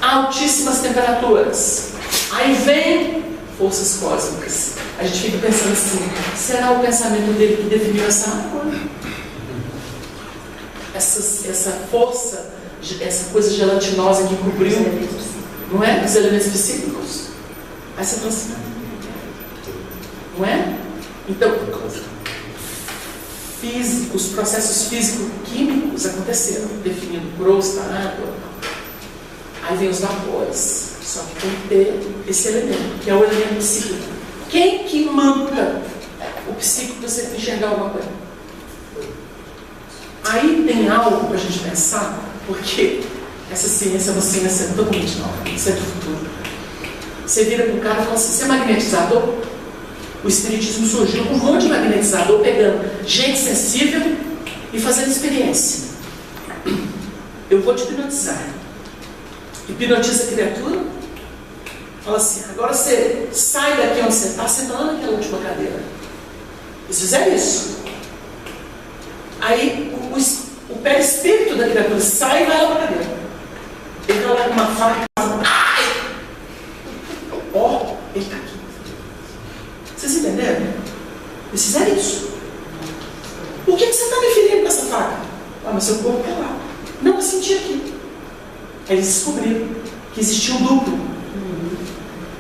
altíssimas temperaturas. Aí vem forças cósmicas. A gente fica pensando assim, será o pensamento dele que definiu essa água? Essa força, essa coisa gelatinosa que cobriu, não é? Os elementos psíquicos. Aí você fala assim, não é? Então, os processos físico-químicos aconteceram, definindo crosta, água. Aí vem os vapores. Só que tem que ter esse elemento, que é o elemento psíquico. Quem que manda o psíquico para você enxergar alguma coisa? Aí tem algo para a gente pensar, porque essa ciência é uma ciência totalmente nova, isso é do futuro. Você vira para o cara e fala assim, você é magnetizador? O espiritismo surgiu com um monte de magnetizador, pegando gente sensível e fazendo experiência. Eu vou te hipnotizar. Hipnotiza a criatura, fala assim, agora você sai daqui onde você está, senta lá naquela última cadeira. Eles fizeram isso. Aí o perispírito da criatura sai e vai lá para a cadeira. Ele está lá com uma faca e fala, ai! Ó, ele está aqui. Vocês entenderam? Eles fizeram isso. Por que você está me ferindo com essa faca? Ah, mas seu corpo está lá. Não, eu senti aqui. Aí eles descobriram que existia um duplo.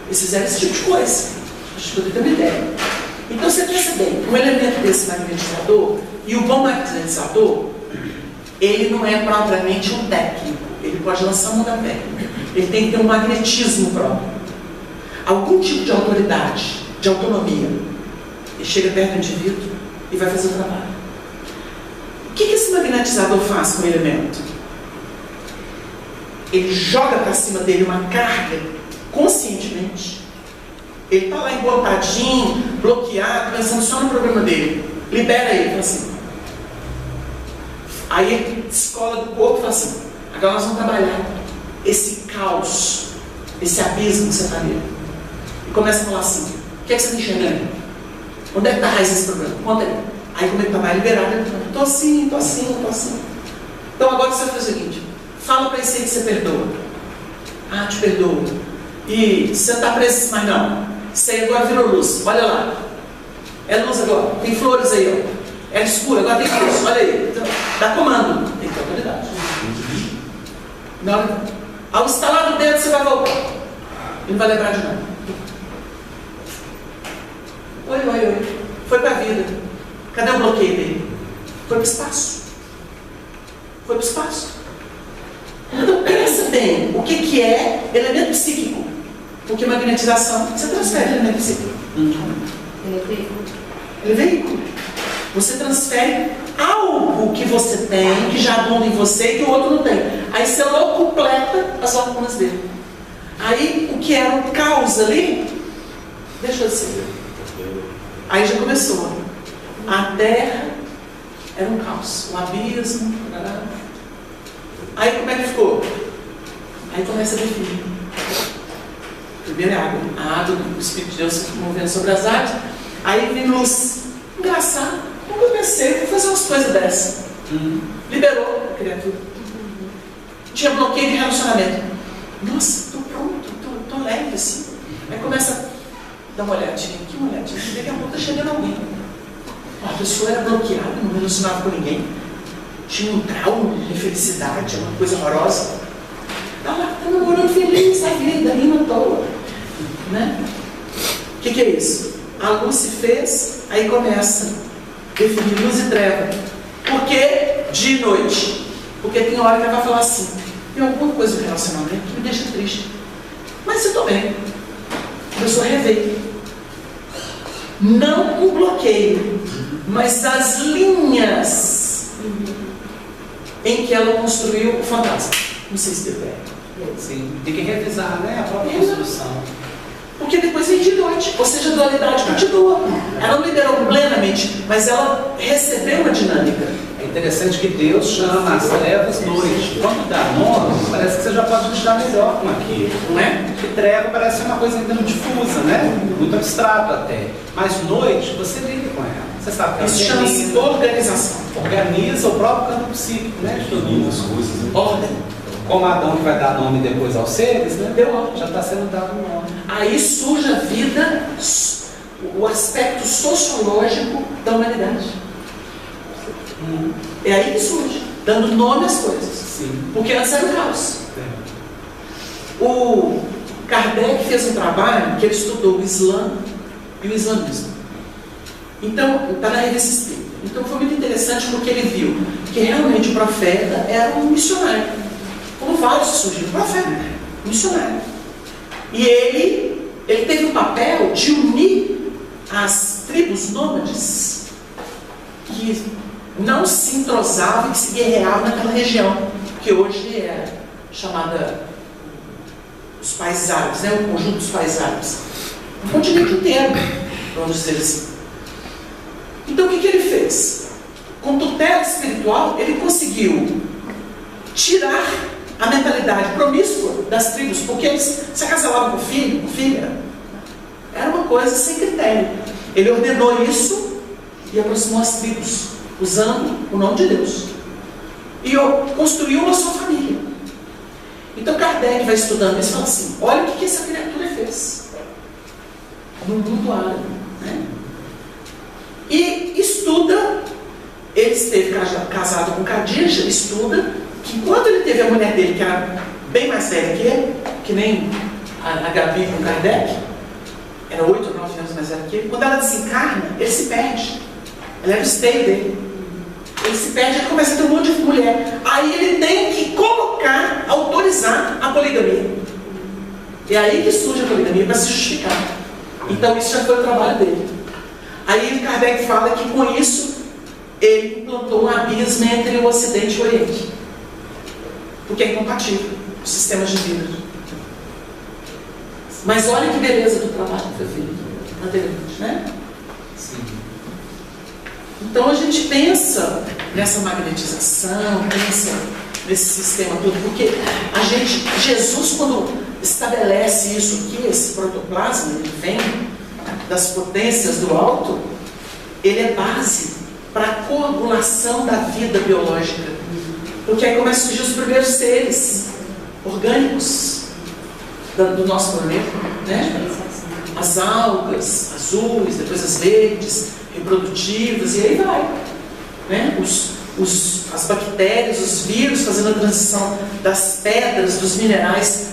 Eles fizeram esse tipo de coisa. Acho que eu tenho uma ideia. Então você pensa bem, um elemento desse magnetizador, e o bom magnetizador, ele não é propriamente um técnico. Ele pode lançar mão da técnica. Ele tem que ter um magnetismo próprio. Algum tipo de autoridade, de autonomia. Ele chega perto do indivíduo e vai fazer o trabalho. O que esse magnetizador faz com o elemento? Ele joga para cima dele uma carga conscientemente. Ele está lá embotadinho, bloqueado, pensando só no problema dele. Libera ele, fala assim. Aí ele descola do corpo e fala assim, agora nós vamos trabalhar esse caos, esse abismo que você está nele. E começa a falar assim, o que é que você está enxergando? Onde é que está a raiz desse problema? Conta aí. Aí como ele está mais liberado, ele fala, estou assim, estou assim, estou assim. Então agora você vai fazer o seguinte, fala para esse aí que você perdoa. Ah, te perdoo. E você não está preso mais não. Isso aí agora virou luz, olha lá. É luz agora, tem flores aí, ó. É escuro, agora tem luz, olha aí. Então, dá comando, tem que ter autoridade. Na hora, ao instalar no dedo, você vai voltar. Ele não vai lembrar de nada. Oi. Foi para a vida. Cadê o bloqueio dele? Foi para o espaço. Foi para o espaço. Então pensa bem, o que é elemento psíquico? Porque magnetização, você transfere elemento físico. Ele é veículo. Você transfere algo que você tem, que já abunda em você e que o outro não tem. Aí você logo completa as lacunas dele. Aí o que era um caos ali, deixou de ser. Aí já começou. A terra era um caos, um abismo. Aí como é que ficou? Aí começa a definir. Primeiro é água. A água do Espírito de Deus se movendo sobre as águas. Aí vem luz. Engraçado. Nunca pensei que fazer umas coisas dessas. Liberou a criatura. Tinha bloqueio de relacionamento. Nossa, tô pronto, tô leve assim. Aí começa a dar uma olhadinha aqui, uma olhadinha. Daqui a pouco tá chegando alguém. A pessoa era bloqueada, não relacionava com ninguém. Tinha um trauma de infelicidade, uma coisa horrorosa. Tá lá, tá namorando feliz a vida, rindo à toa. Né? O que é isso? A luz se fez, aí começa a definir luz e treva. Por que dia e noite? Porque tem hora que ela vai falar assim: tem alguma coisa no relacionamento que me deixa triste. Mas eu estou bem. Começou a rever. Não um bloqueio, mas as linhas em que ela construiu o fantasma. Não sei se deu bem. Sim, tem que revisar, né? A própria construção. Porque depois vem de noite, ou seja, a dualidade continua. Ela não liberou plenamente, mas ela recebeu uma dinâmica. É interessante que Deus chama as trevas noite. Quando dá nome, parece que você já pode deixar melhor com aquilo, não é? Porque treva parece uma coisa ainda muito difusa, né? Muito abstrato até. Mas noite, você lida com ela. Você sabe que isso chama-se organização. Organiza o próprio campo psíquico, né? De tudo as coisas. Né? Ordem. Como Adão que vai dar nome depois aos seres, né? Deu ordem. Já está sendo dado um nome. Aí surge a vida, o aspecto sociológico da humanidade. É aí que surge, dando nome às coisas. Sim. Porque antes era o caos. O Kardec fez um trabalho que ele estudou o Islã e o islamismo. Então, está na revista Espírita. Então foi muito interessante porque ele viu que realmente o profeta era um missionário. Como vários surgiram, profeta, missionário. E ele teve o papel de unir as tribos nômades que não se entrosavam e que se guerreavam naquela região, que hoje é chamada os países árabes, né? O conjunto dos países árabes. O continente inteiro, vamos dizer assim. Então o que ele fez? Com tutela espiritual, ele conseguiu tirar a mentalidade promíscua das tribos, porque eles se acasalavam com filho, com filha. Era uma coisa sem critério. Ele ordenou isso e aproximou as tribos, usando o nome de Deus. E construiu a sua família. Então Kardec vai estudando isso e fala assim: olha o que essa criatura fez no mundo árabe, né? E estuda. Ele esteve casado com Khadija, estuda que quando ele teve a mulher dele, que era bem mais velha que ele, que nem a Gabi com Kardec, era 8 ou 9 anos mais velha que ele, quando ela desencarna, ele se perde. Ela era o esteio dele. Ele se perde, ele começa a ter um monte de mulher. Aí ele tem que colocar, autorizar a poligamia. E aí que surge a poligamia para se justificar. Então isso já foi o trabalho dele. Aí Kardec fala que com isso ele implantou um abismo entre o Ocidente e o Oriente. Porque é incompatível os sistemas de vida. Mas olha que beleza do trabalho que foi feito anteriormente, né? Sim. Então a gente pensa nessa magnetização, pensa nesse sistema todo, porque Jesus, quando estabelece isso aqui, esse protoplasma, ele vem das potências do alto, ele é base para a coagulação da vida biológica. Porque aí começam a surgir os primeiros seres orgânicos do nosso planeta, né? As algas azuis, depois as verdes, reprodutivas, e aí vai, né? As bactérias, os vírus fazendo a transição das pedras, dos minerais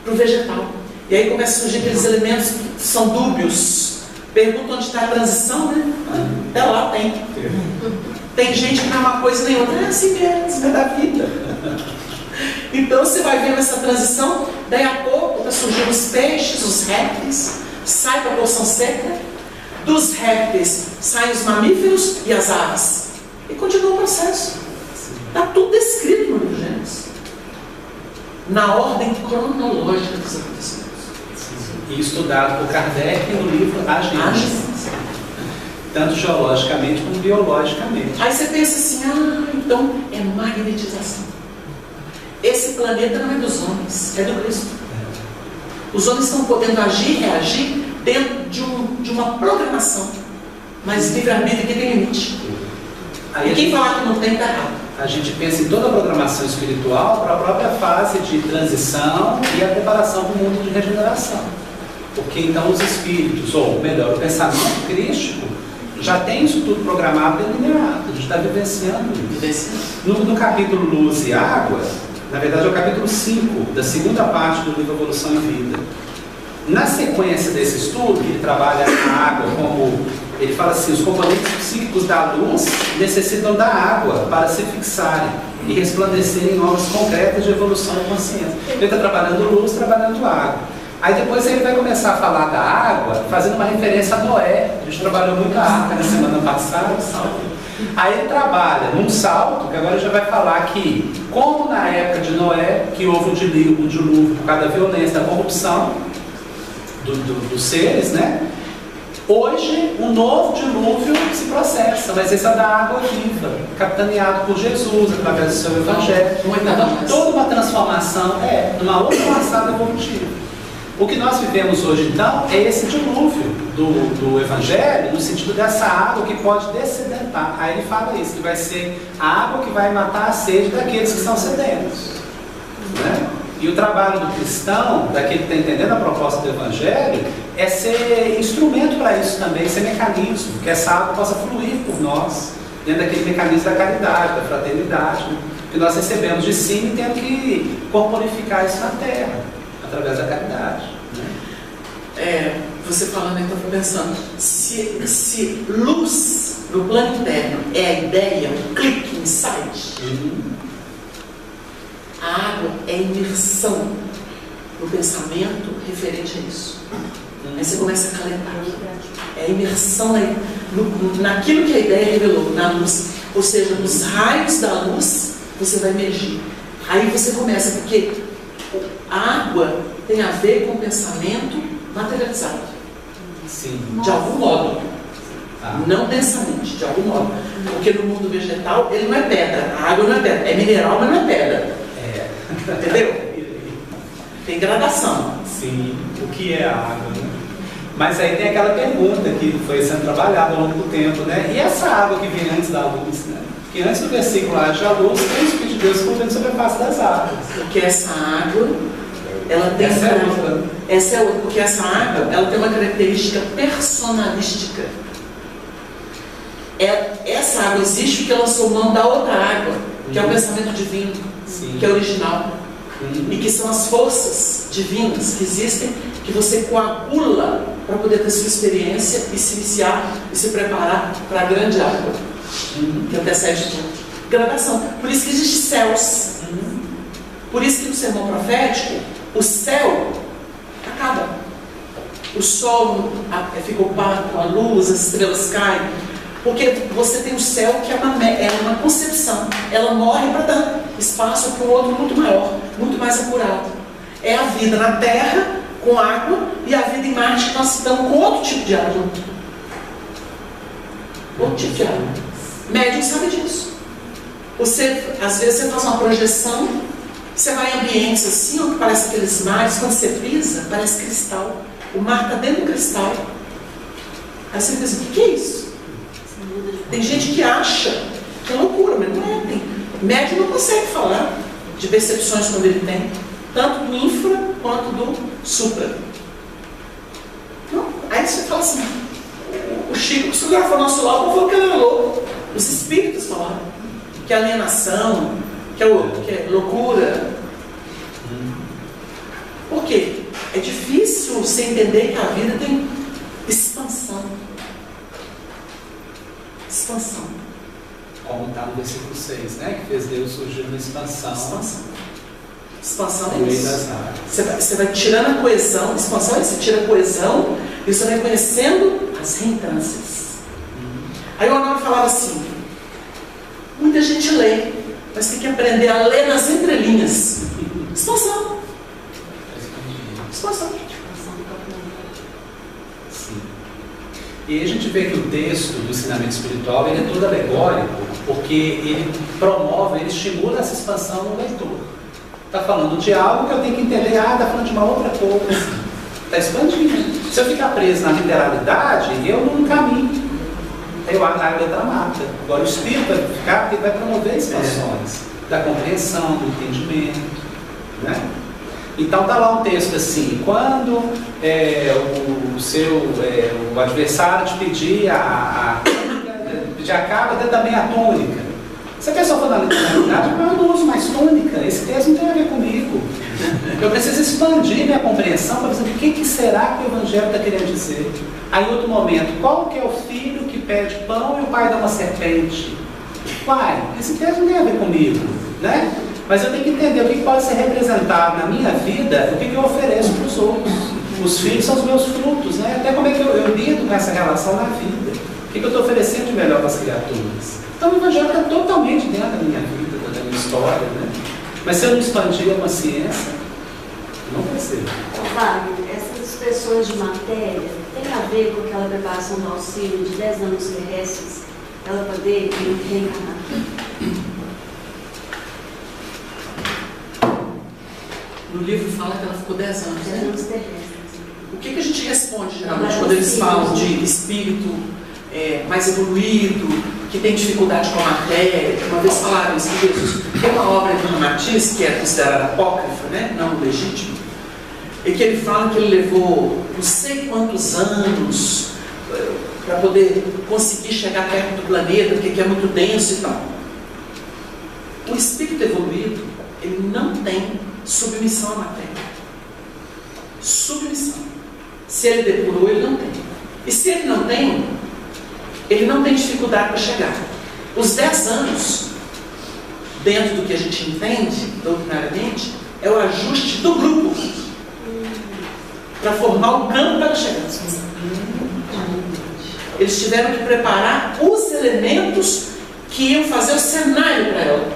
para o vegetal. E aí começam a surgir aqueles elementos que são dúbios. Pergunta onde está a transição, né? Até lá tem. Tem gente que não é uma coisa nem outra. É assim mesmo, é da vida. Então você vai vendo essa transição, daí a pouco está surgindo os peixes, os répteis, sai para a porção seca, dos répteis saem os mamíferos e as aves. E continua o processo. Está tudo descrito no livro de Gênesis, na ordem cronológica dos acontecimentos. E estudado por Kardec no livro A Gênese, tanto geologicamente como biologicamente. Aí você pensa assim, então é magnetização. Esse planeta não é dos homens, é do Cristo. Os homens estão podendo agir, reagir dentro de uma programação, mas livre-arbítrio que tem limite. Aí e quem falar que não tem, está errado. A gente pensa em toda a programação espiritual para a própria fase de transição e a preparação para o mundo de regeneração. Porque então os espíritos, ou melhor, o pensamento crístico, já tem isso tudo programado e delineado. A gente está vivenciando isso. No capítulo Luz e Água, na verdade é o capítulo 5, da segunda parte do livro Evolução e Vida. Na sequência desse estudo, ele trabalha a água como... Ele fala assim, os componentes psíquicos da luz necessitam da água para se fixarem e resplandecerem em obras concretas de evolução da consciência. Ele está trabalhando luz, trabalhando água. Aí depois ele vai começar a falar da água, fazendo uma referência a Noé. A gente trabalhou muito a arca na semana passada. Aí ele trabalha num salto, que agora já vai falar que, como na época de Noé, que houve um dilúvio por causa da violência, da corrupção dos seres, né? Hoje, um novo dilúvio se processa, mas esse é da água viva, capitaneado por Jesus, através do seu Evangelho. Então, toda uma transformação numa outra passada evolutiva. O que nós vivemos hoje, então, é esse dilúvio do Evangelho, no sentido dessa água que pode dessedentar. Aí ele fala isso, que vai ser a água que vai matar a sede daqueles que são sedentos. Né? E o trabalho do cristão, daquele que está entendendo a proposta do Evangelho, é ser instrumento para isso também, ser mecanismo, que essa água possa fluir por nós, dentro daquele mecanismo da caridade, da fraternidade, né? Que nós recebemos de cima e temos que corporificar isso na terra, através da caridade. Né? Você falando, então, eu pensando, se luz no plano interno é a ideia, um clique, um insight, a água é imersão no pensamento referente a isso. Aí você começa a calentar. É a imersão naquilo que a ideia revelou, na luz. Ou seja, nos raios da luz, você vai emergir. Aí você começa, porque a água tem a ver com o pensamento materializado. Sim. De algum modo. Não densamente, de algum modo. Porque no mundo vegetal, ele não é pedra. A água não é pedra. É mineral, mas não é pedra. Entendeu? Tem gradação. Sim, o que é a água, né? Mas aí tem aquela pergunta que foi sendo trabalhada ao longo do tempo, né? E essa água que vem antes da luz, né? Porque antes do versículo haja a luz, tem o Espírito de Deus movendo sobre a face das águas. Porque essa água, ela tem... Essa é outra. Essa é outra, porque essa água, ela tem uma característica personalística. Essa água existe porque lançou mão da outra água, que é o pensamento divino. Sim. Que é original, e que são as forças divinas que existem, que você coagula para poder ter sua experiência e se iniciar e se preparar para a grande água, que antecede tudo. Gradação. Por isso que existem céus. Por isso que no sermão profético, o céu acaba. O sol fica opaco, a luz, as estrelas caem. Porque você tem o céu que é uma concepção. Ela morre para dar espaço para um outro muito maior, muito mais apurado. É a vida na Terra com água e a vida em Marte que nós estamos com outro tipo de água. Outro tipo de água. Médium sabe disso. Às vezes você faz uma projeção, você vai em ambientes assim, que parece aqueles mares, quando você pisa, parece cristal. O mar está dentro do cristal. Aí você pensa, o que é isso? Tem gente que acha que é loucura, mas não é. Médium não consegue falar de percepções quando ele tem, tanto do infra quanto do supra. Não. Aí você fala assim, o Chico psicografou nosso lado, falou que ele era louco. Os espíritos falaram que é alienação, que é loucura. Por quê? É difícil você entender que a vida tem expansão. Expansão. Como está no versículo 6, né? Que fez Deus surgir na expansão. Expansão é No meio isso. das áreas. Você vai tirando a coesão, expansão é isso, você tira a coesão e você vai conhecendo as reentrâncias. Aí o Honório falava assim, muita gente lê, mas tem que aprender a ler nas entrelinhas. Expansão. Expansão. Sim. E aí a gente vê que o texto do ensinamento espiritual ele é todo alegórico, porque ele promove, ele estimula essa expansão no leitor. Está falando de algo que eu tenho que entender, está falando de uma outra coisa. Está expandindo. Se eu ficar preso na literalidade, eu não caminho. Eu a letra mata. Agora o espírito vai ficar porque vai promover expansões da compreensão, do entendimento. Né? Então está lá um texto assim, quando o adversário te pedir pedir a capa, dê também a túnica. Se a pessoa for na literalidade, eu não uso mais túnica, esse texto não tem a ver comigo. Eu preciso expandir minha compreensão para dizer o que será que o Evangelho está querendo dizer. Aí em outro momento, qual que é o filho que pede pão e o pai dá uma serpente? Pai, esse texto não tem a ver comigo, né? Mas eu tenho que entender o que pode ser representado na minha vida, o que eu ofereço para os outros. Os filhos são os meus frutos, né? Até como é que eu lido com essa relação na vida. O que eu estou oferecendo de melhor para as criaturas. Então o Evangelho está totalmente dentro da minha vida, da minha história, né? Mas se eu não expandir a consciência, não vai ser. Wagner, essas expressões de matéria tem a ver com aquela preparação do auxílio de 10 anos terrestres, ela poder reencarnar? No livro fala que ela ficou 10 anos. 10 anos terrestres. O que a gente responde geralmente quando eles falam de espírito mais evoluído, que tem dificuldade com a matéria? Uma vez falaram isso que Jesus tem uma obra de Ramatiz, que é considerada apócrifa, né? Não legítima, e que ele fala que ele levou não sei quantos anos para poder conseguir chegar perto do planeta, porque é muito denso e tal. O espírito evoluído, ele não tem submissão à matéria. Submissão. Se ele depurou, ele não tem. E se ele não tem dificuldade para chegar. Os 10 anos, dentro do que a gente entende, doutrinariamente, é o ajuste do grupo para formar o campo para chegar. Eles tiveram que preparar os elementos que iam fazer o cenário para ela.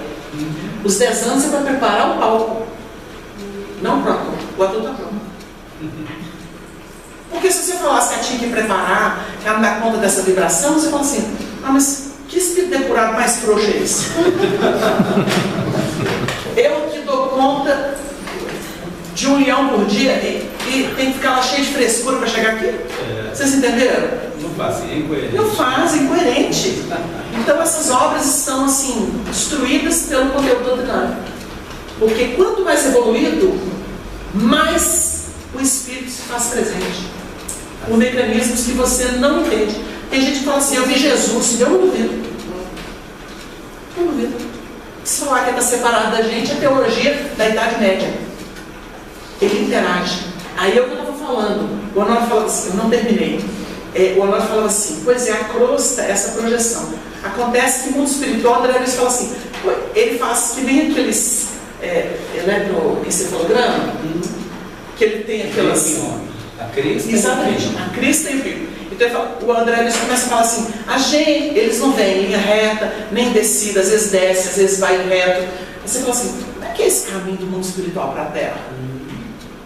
Os 10 anos é para preparar o palco. Não pronto. O ator está pronto. Porque se você falasse que ela tinha que preparar, que ela não dá conta dessa vibração, você fala assim, mas que espírito depurado mais frouxo é esse? Eu que dou conta de 1 leão por dia e tem que ficar lá cheio de frescura para chegar aqui? Vocês entenderam? Não faz, é incoerente. Não faz, é incoerente. Então essas obras estão assim, destruídas pelo conteúdo doutrinário. Porque quanto mais evoluído, mais o espírito se faz presente. Por mecanismos que você não entende. Tem gente que fala assim, eu vi Jesus, eu não duvido. Eu não duvido. Se falar que está separado da gente, é teologia da Idade Média. Ele interage. Aí é o que eu estava falando. O Honório falava assim, eu não terminei. O Honório falava assim, pois é, a crosta, essa projeção. Acontece que o mundo espiritual, André Luiz fala assim, ele faz que nem aqueles eletroencefalograma, que ele tem aquelas... A crista. Exatamente, a crista e o pico. Então o André Luiz começa a falar assim, eles não vêm em linha reta, nem descida, às vezes desce, às vezes vai reto. Aí você fala assim, como é que é esse caminho do mundo espiritual para a Terra?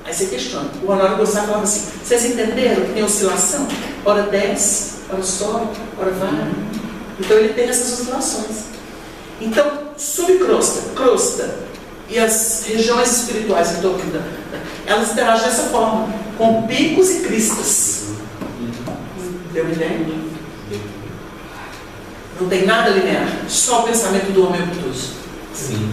Aí você questiona. O Honório Gostava falava assim, vocês entenderam que tem oscilação? Hora desce, hora sobe, hora vai. Então ele tem essas oscilações. Então, subcrosta, crosta e as regiões espirituais em torno elas interagem dessa forma, com picos e cristas. Deu uma ideia? Não tem nada linear, só o pensamento do homem obtuso. Sim.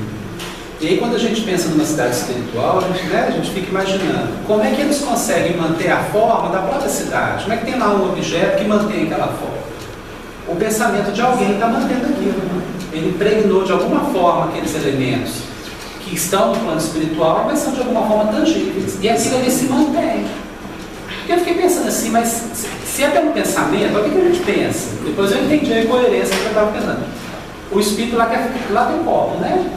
E aí quando a gente pensa numa cidade espiritual, a gente fica imaginando como é que eles conseguem manter a forma da própria cidade. Como é que tem lá um objeto que mantém aquela forma? O pensamento de alguém está mantendo aquilo. Ele impregnou de alguma forma aqueles elementos que estão no plano espiritual, mas são de alguma forma tangíveis. E aquilo ali se mantém. Porque eu fiquei pensando assim, mas se é pelo pensamento, olha o que a gente pensa. Depois eu entendi a incoerência que eu estava pensando. O espírito lá tem um corpo, né?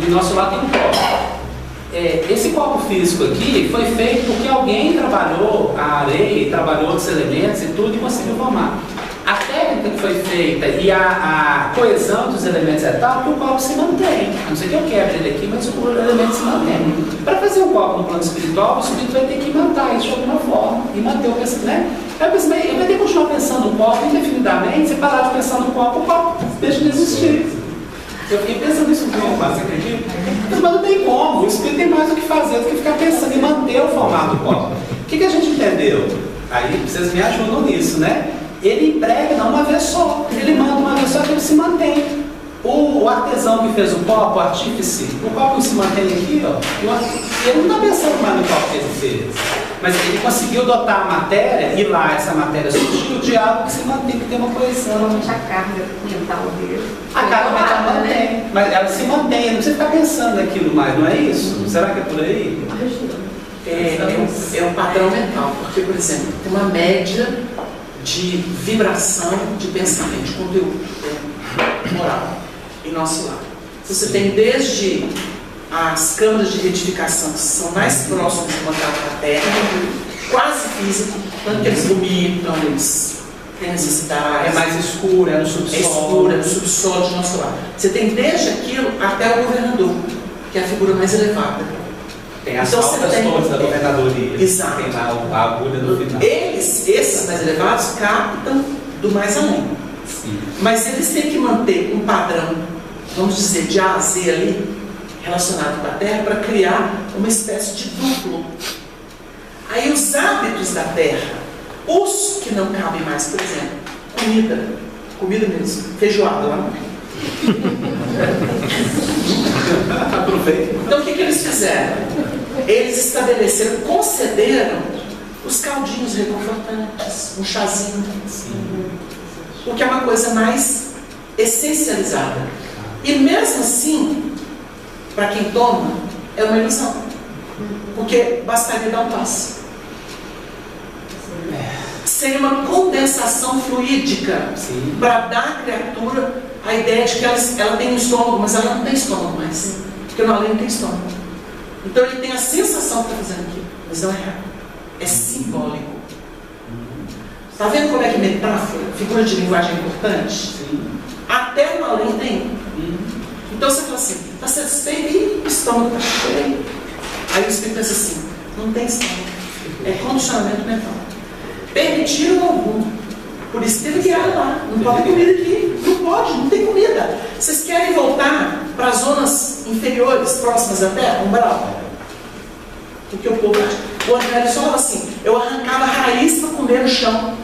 E nosso lá tem um corpo. esse copo físico aqui foi feito porque alguém trabalhou a areia, trabalhou outros elementos e tudo e conseguiu formar. A técnica que foi feita e a coesão dos elementos é tal que o copo se mantém. A não ser que eu quebre ele aqui, mas o elemento se mantém. Para fazer um copo no plano espiritual, o espírito vai ter que manter isso de alguma forma e manter o pensamento, né? Eu vai ter que continuar pensando no copo indefinidamente. Se parar de pensar no copo, o copo deixa de existir. Eu fiquei pensando nisso um tempo, você acredita? Mas não tem como, o espírito tem mais o que fazer do que ficar pensando em manter o formato do copo. O que a gente entendeu? Aí vocês me ajudam nisso, né? Ele impregna uma vez só, ele manda uma vez só que ele se mantém. O artesão que fez o copo, o artífice, o copo se mantém aqui, ó, ele não está pensando mais no copo que ele fez. Mas ele conseguiu dotar a matéria, e lá essa matéria surgiu de algo que se mantém, que tem uma coesão. Normalmente a carga mental dele. A carga mental mantém, mas ela se mantém, não precisa ficar pensando naquilo mais, não é isso? Será que é por aí? É um padrão mental, porque, por exemplo, tem uma média de vibração de pensamento, de conteúdo moral em nosso lar. Você tem desde as câmaras de retificação, que são mais próximas do contato com a terra, quase físico, tanto que eles vomitam, eles têm necessidade. É mais escuro, é no subsolo. É escuro, é no subsolo de nosso lar. Você tem desde aquilo até o governador, que é a figura mais elevada. Tem as altas torres da governadoria. Exato. Tem lá a agulha no final. Esses mais elevados captam do mais além. Sim. Mas eles têm que manter um padrão, vamos dizer, de A a Z ali, relacionado com a Terra, para criar uma espécie de duplo. Aí os hábitos da Terra, os que não cabem mais, por exemplo, comida mesmo, feijoada lá. Aproveita. Então o que eles fizeram? Eles estabeleceram, concederam os caldinhos reconfortantes, um chazinho, porque é uma coisa mais essencializada. E mesmo assim, para quem toma, é uma ilusão, porque bastaria dar um passo. Sem uma condensação fluídica para dar à criatura a ideia de que ela tem um estômago, mas ela não tem estômago mais, porque no além não tem estômago. Então ele tem a sensação que está fazendo aquilo, mas não é real, é simbólico. Está vendo como é que metáfora, figura de linguagem é importante? Sim. Até no além tem. Então você fala assim, está satisfeito e o estômago está cheio. Aí o espírito pensa assim, não tem estômago, é condicionamento mental. Permitiram algum, por isso teve guerra lá, não pode ter comida aqui, não pode, não tem comida. Vocês querem voltar para as zonas inferiores, próximas da terra, umbral? Porque o povo, o André só falava assim, eu arrancava a raiz para comer no chão,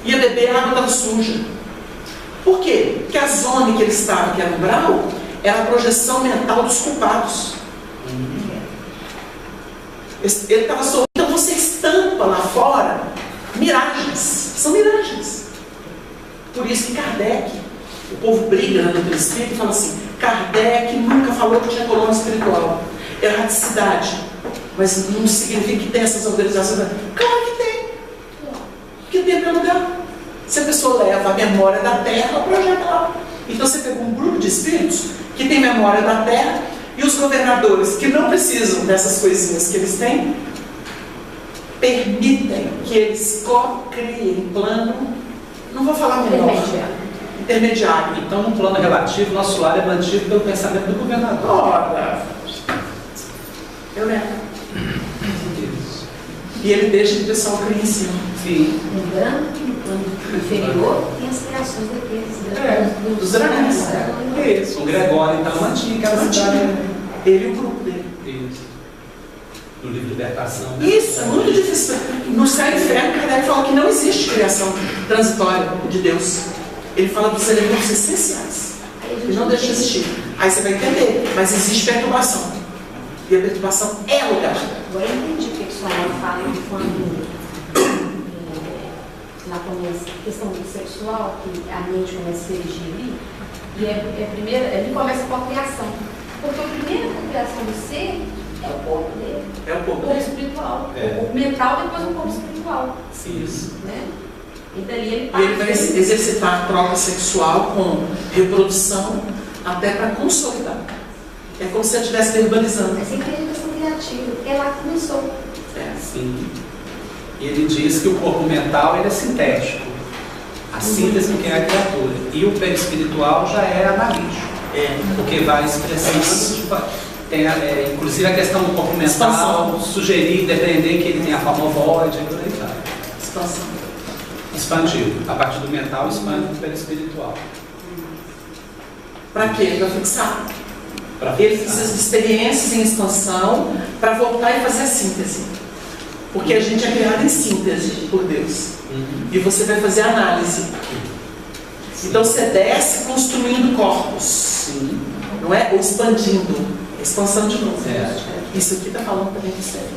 ia beber, a água estava suja. Por quê? Porque a zona em que ele estava, que era umbral, era a projeção mental dos culpados. Ele estava sorrindo, então você estampa lá fora miragens, são miragens. Por isso que Kardec, o povo briga na doutrina espírita e fala assim, Kardec nunca falou que tinha colônia espiritual. Erraticidade. Mas não significa que tem essas organizações. Claro que tem. Porque tem meu lugar. Se a pessoa leva a memória da Terra, ela projeta lá. Então você pegou um grupo de espíritos que tem memória da Terra e os governadores que não precisam dessas coisinhas que eles têm, permitem que eles co-criem plano, não vou falar menor, intermediário. Então, no plano relativo, nosso lar é mantido pelo pensamento do governador. Ora, eu lembro. E ele deixa que o pessoal crie em cima. Sim. Lembrando que no plano inferior tem as criações daqueles dos dragões. Isso. O Gregório, então, mantinha aquela cidade. Ele e o grupo dele. Isso. No livro Libertação. Isso, é muito difícil. No Céu e Inferno, Kardec fala que não existe criação transitória de Deus. Ele fala dos elementos essenciais. Ele não deixa de existir. Aí você vai entender, mas existe perturbação. E a perturbação é lugar. Agora eu entendi o que a senhora fala quando na questão sexual, que a mente começa a se erigir ali, e primeiro, ele começa com a criação. Porque a primeira criação do ser é o corpo dele. É o corpo dele. Espiritual. O mental, depois o corpo espiritual. Isso. Né? E dali ele E ele vai exercitar a troca sexual com reprodução até para consolidar. É como se ele estivesse verbalizando. É sempre a questão criativa. começou. Sim. E ele diz que o corpo mental ele é sintético. A síntese do que é a criatura. E o perispiritual já é analítico. Porque vai expressando. Tem, inclusive a questão do corpo mental, sugerir, depender que ele tenha a forma ovoide, e por aí vai. Expansão. Expandido. A partir do mental, expande para o perispiritual. Para quê? Para fixar. Ele precisa de experiências em expansão para voltar e fazer a síntese. Porque a gente é criado em síntese por Deus. E você vai fazer a análise. Então você desce construindo corpos. Sim. Não é? Ou expandindo. Expansão de novo. Isso aqui está falando também de sério.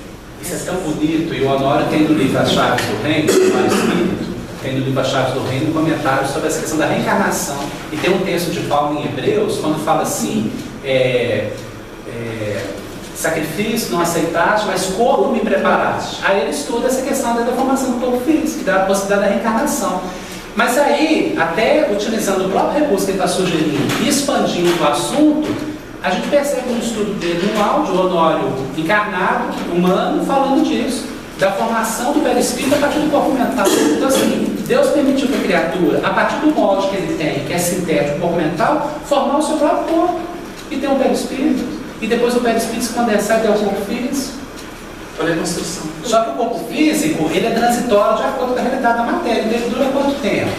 Isso é tão bonito. E o Honório tem no livro As Chaves do Reino, o Espírito, tem no livro As Chaves do Reino um comentário sobre essa questão da reencarnação. E tem um texto de Paulo em Hebreus, quando fala assim, sacrifício não aceitaste, mas corpo me preparaste. Aí ele estuda essa questão da formação do corpo físico, que dá a possibilidade da reencarnação. Mas aí, até utilizando o próprio recurso que ele está sugerindo e expandindo o assunto, a gente percebe no estudo dele um áudio, o Honório encarnado, humano, falando disso, da formação do perispírito a partir do corpo mental. Então assim, Deus permitiu que a criatura, a partir do molde que ele tem, que é sintético, o corpo mental, formar o seu próprio corpo. E tem um perispírito. E depois o perispírito se condensar e ter o corpo físico. Olha a construção. Só que o corpo físico, ele é transitório de acordo com a realidade da matéria. Então ele dura quanto tempo?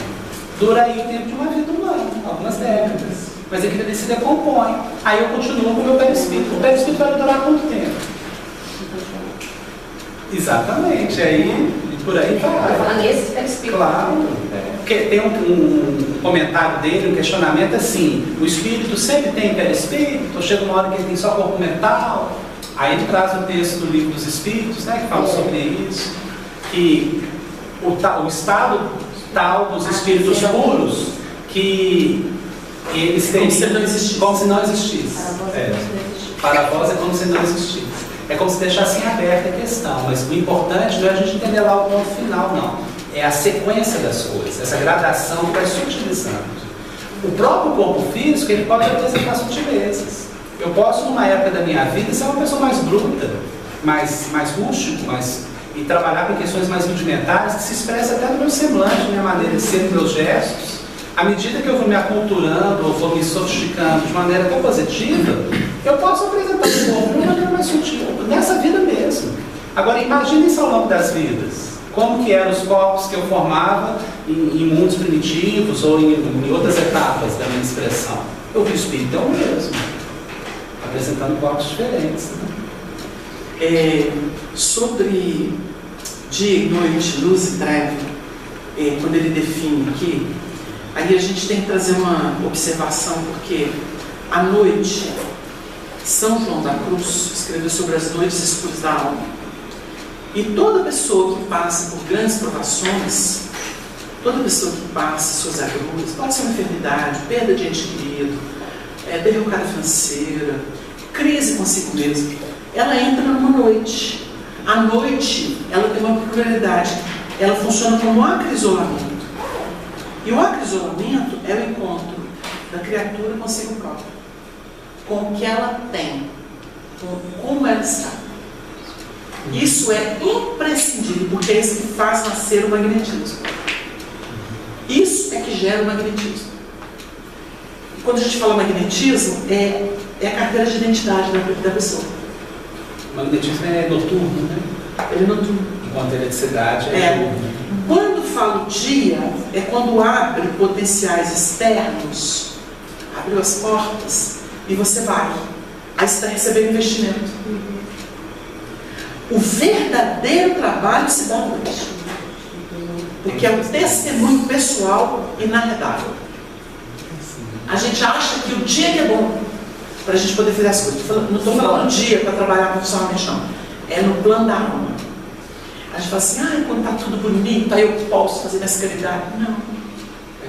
Dura aí o tempo de uma vida humana, algumas décadas. Mas aquilo ali se decompõe. Aí eu continuo com o meu perispírito. O perispírito vai durar quanto tempo? Exatamente. Aí, por aí vai. Estou falando nesse perispírito. Claro. Porque tem um comentário dele, um questionamento assim, o espírito sempre tem perispírito, ou chega uma hora que ele tem só corpo mental. Aí ele traz o texto do livro dos Espíritos, né, que fala sobre isso, que o estado tal dos espíritos puros, que eles têm como se não existisse. Para vós é como se não existisse. É como se deixassem aberta a questão, mas o importante não é a gente entender lá o ponto final, não. É a sequência das coisas, essa gradação que vai sutilizando. O próprio corpo físico, ele pode apresentar sutilezas. Eu posso, numa época da minha vida, ser uma pessoa mais bruta, mais rústico, e trabalhar com questões mais rudimentares, que se expressa até no meu semblante, na minha maneira de ser, nos meus gestos. À medida que eu vou me aculturando, ou vou me sofisticando de maneira tão positiva, eu posso apresentar o corpo de uma maneira mais sutil, nessa vida mesmo. Agora, imagine isso ao longo das vidas. Como que eram os corpos que eu formava em mundos primitivos ou em outras etapas da minha expressão. Eu vi o espírito é o mesmo, apresentando corpos diferentes. Né? Sobre dia e noite, luz e treva, quando ele define aqui, aí a gente tem que trazer uma observação, porque à noite, São João da Cruz escreveu sobre as noites escuras da alma. E toda pessoa que passa por grandes provações, toda pessoa que passa suas agruras, pode ser uma enfermidade, perda de ente querido, derrocada financeira, crise consigo mesmo, ela entra numa noite. A noite, ela tem uma peculiaridade, ela funciona como um acrisolamento. E o acrisolamento é o encontro da criatura consigo própria, com o que ela tem, com como ela está. Isso é imprescindível, porque é isso que faz nascer o magnetismo. Isso é que gera o magnetismo. E quando a gente fala magnetismo, é a carteira de identidade da pessoa. O magnetismo é noturno, né? Ele é noturno. Enquanto a eletricidade é diurno. Quando falo dia, é quando abre potenciais externos, abriu as portas e você vai. Aí você está recebendo investimento. O verdadeiro trabalho se dá à noite, porque é um testemunho pessoal inarredável. A gente acha que o dia é bom para a gente poder fazer as coisas. Não estou falando dia para trabalhar profissionalmente, não. É no plano da alma. A gente fala assim, quando está tudo bonito, aí eu posso fazer minhas caridades. Não.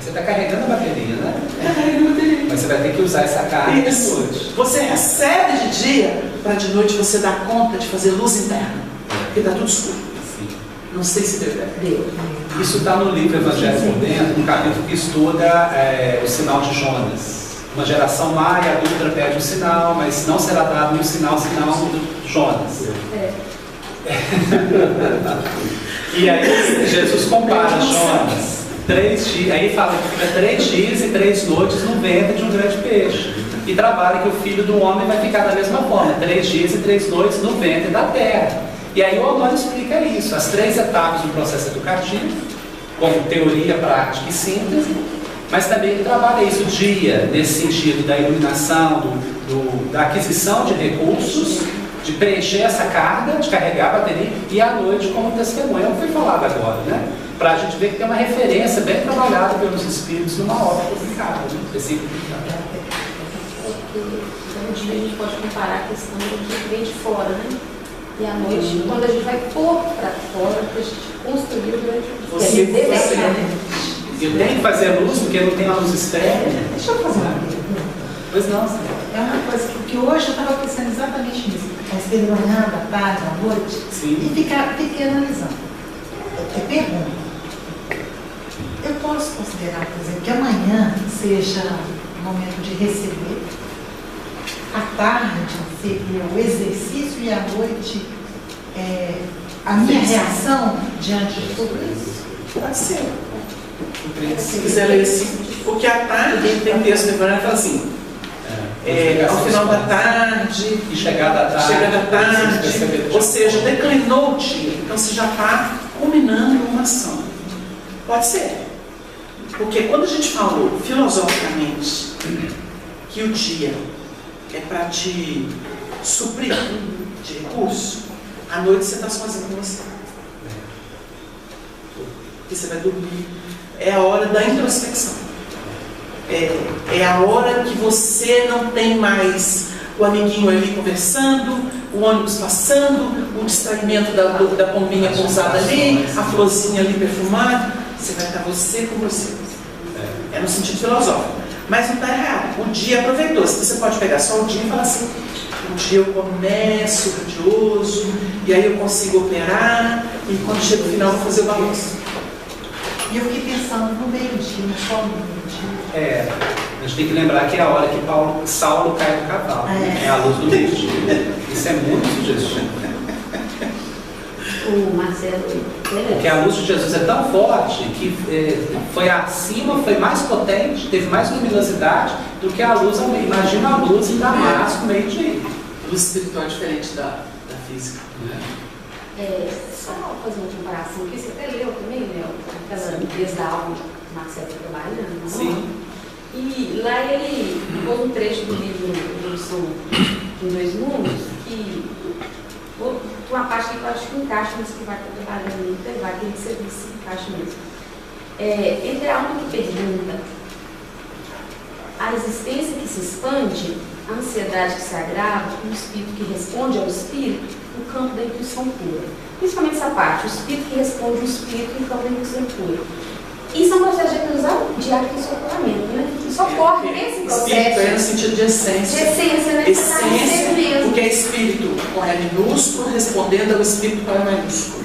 Você está carregando a bateria, né? Está carregando a bateria. Mas você vai ter que usar essa carga de noite. Você recebe de dia, para de noite você dar conta de fazer luz interna. Porque está tudo escuro. Sim. Não sei se deu ideia. Isso está no livro Evangelho por Dentro, no capítulo que estuda o sinal de Jonas. Uma geração má e adulta pede um sinal, mas não será dado um sinal senão do Jonas. E aí Jesus compara Jonas, 3 dias, aí fala que fica 3 dias e 3 noites no ventre de um grande peixe. E trabalha que o filho do homem vai ficar da mesma forma, 3 dias e 3 noites no ventre da terra. E aí o Albano explica isso, as 3 etapas do processo educativo, como teoria, prática e síntese, mas também ele trabalha isso, o dia, nesse sentido da iluminação, da aquisição de recursos, de preencher essa carga, de carregar a bateria, e à noite como testemunho, como foi falado agora, né? Para a gente ver que tem uma referência bem trabalhada pelos espíritos numa obra publicada, né? Então, o dia a gente pode comparar a questão do que vem de fora, né? E à noite, quando a gente vai pôr para fora, que a gente construiu durante o dia. Eu tenho que fazer luz, porque não tem uma luz externa. Deixa eu fazer uma pergunta. Pois não, sim. É uma coisa que hoje eu estava pensando exatamente nisso. Mas de manhã, da tarde, à noite, sim. E fiquei analisando. Eu pergunto. Eu posso considerar, por exemplo, que amanhã seja o momento de receber, à tarde seria o exercício e à noite a minha reação diante de tudo isso? Pode ser. Se quiser ler assim, porque à tarde tem texto de Evangelho que fala assim, ao final da tarde, e chegada da tarde, ou seja, declinou o dia, então você já está culminando uma ação. Pode ser. Porque quando a gente falou filosoficamente que o dia é para te suprir de recurso, à noite você está sozinho com você. Porque você vai dormir. É a hora da introspecção. É a hora que você não tem mais o amiguinho ali conversando, o ônibus passando, o distraimento da pombinha pousada ali, a florzinha ali perfumada. Você vai estar você com você. É no sentido filosófico. Mas não está errado. O dia é proveitoso. Você pode pegar só o dia e falar assim: um dia eu começo radioso, e aí eu consigo operar, e quando chega no final eu vou fazer o balanço. E eu fiquei pensando no meio-dia, no sol do meio-dia. A gente tem que lembrar que é a hora que Saulo cai do cavalo. É a luz do meio-dia. Isso é muito sugestivo. O Marcelo. Porque a luz de Jesus é tão forte que foi acima, foi mais potente, teve mais luminosidade do que a luz. Imagina a luz em Damasco, meio-dia. Luz espiritual é diferente da física. Só fazer uma comparação, que você até leu também, né? Aquela desde a aula que o Marcelo está trabalhando. Sim. E lá ele pôs um trecho do livro Evolução em 2 Mundos, que uma parte que eu acho que encaixa nisso que vai estar trabalhando no intervalo, que você disse que encaixa mesmo. Entre a alma que pergunta, a existência que se expande, a ansiedade que se agrava, o espírito que responde ao espírito, no campo da intuição pura. Principalmente essa parte, o espírito que responde ao espírito no campo da intuição pura. Isso é um processo de aprendizado diário de incorporamento, né? Que só ocorre nesse processo. Espírito é no sentido de essência. De essência, né? Essência, porque é espírito com E minúsculo respondendo ao espírito com E maiúsculo.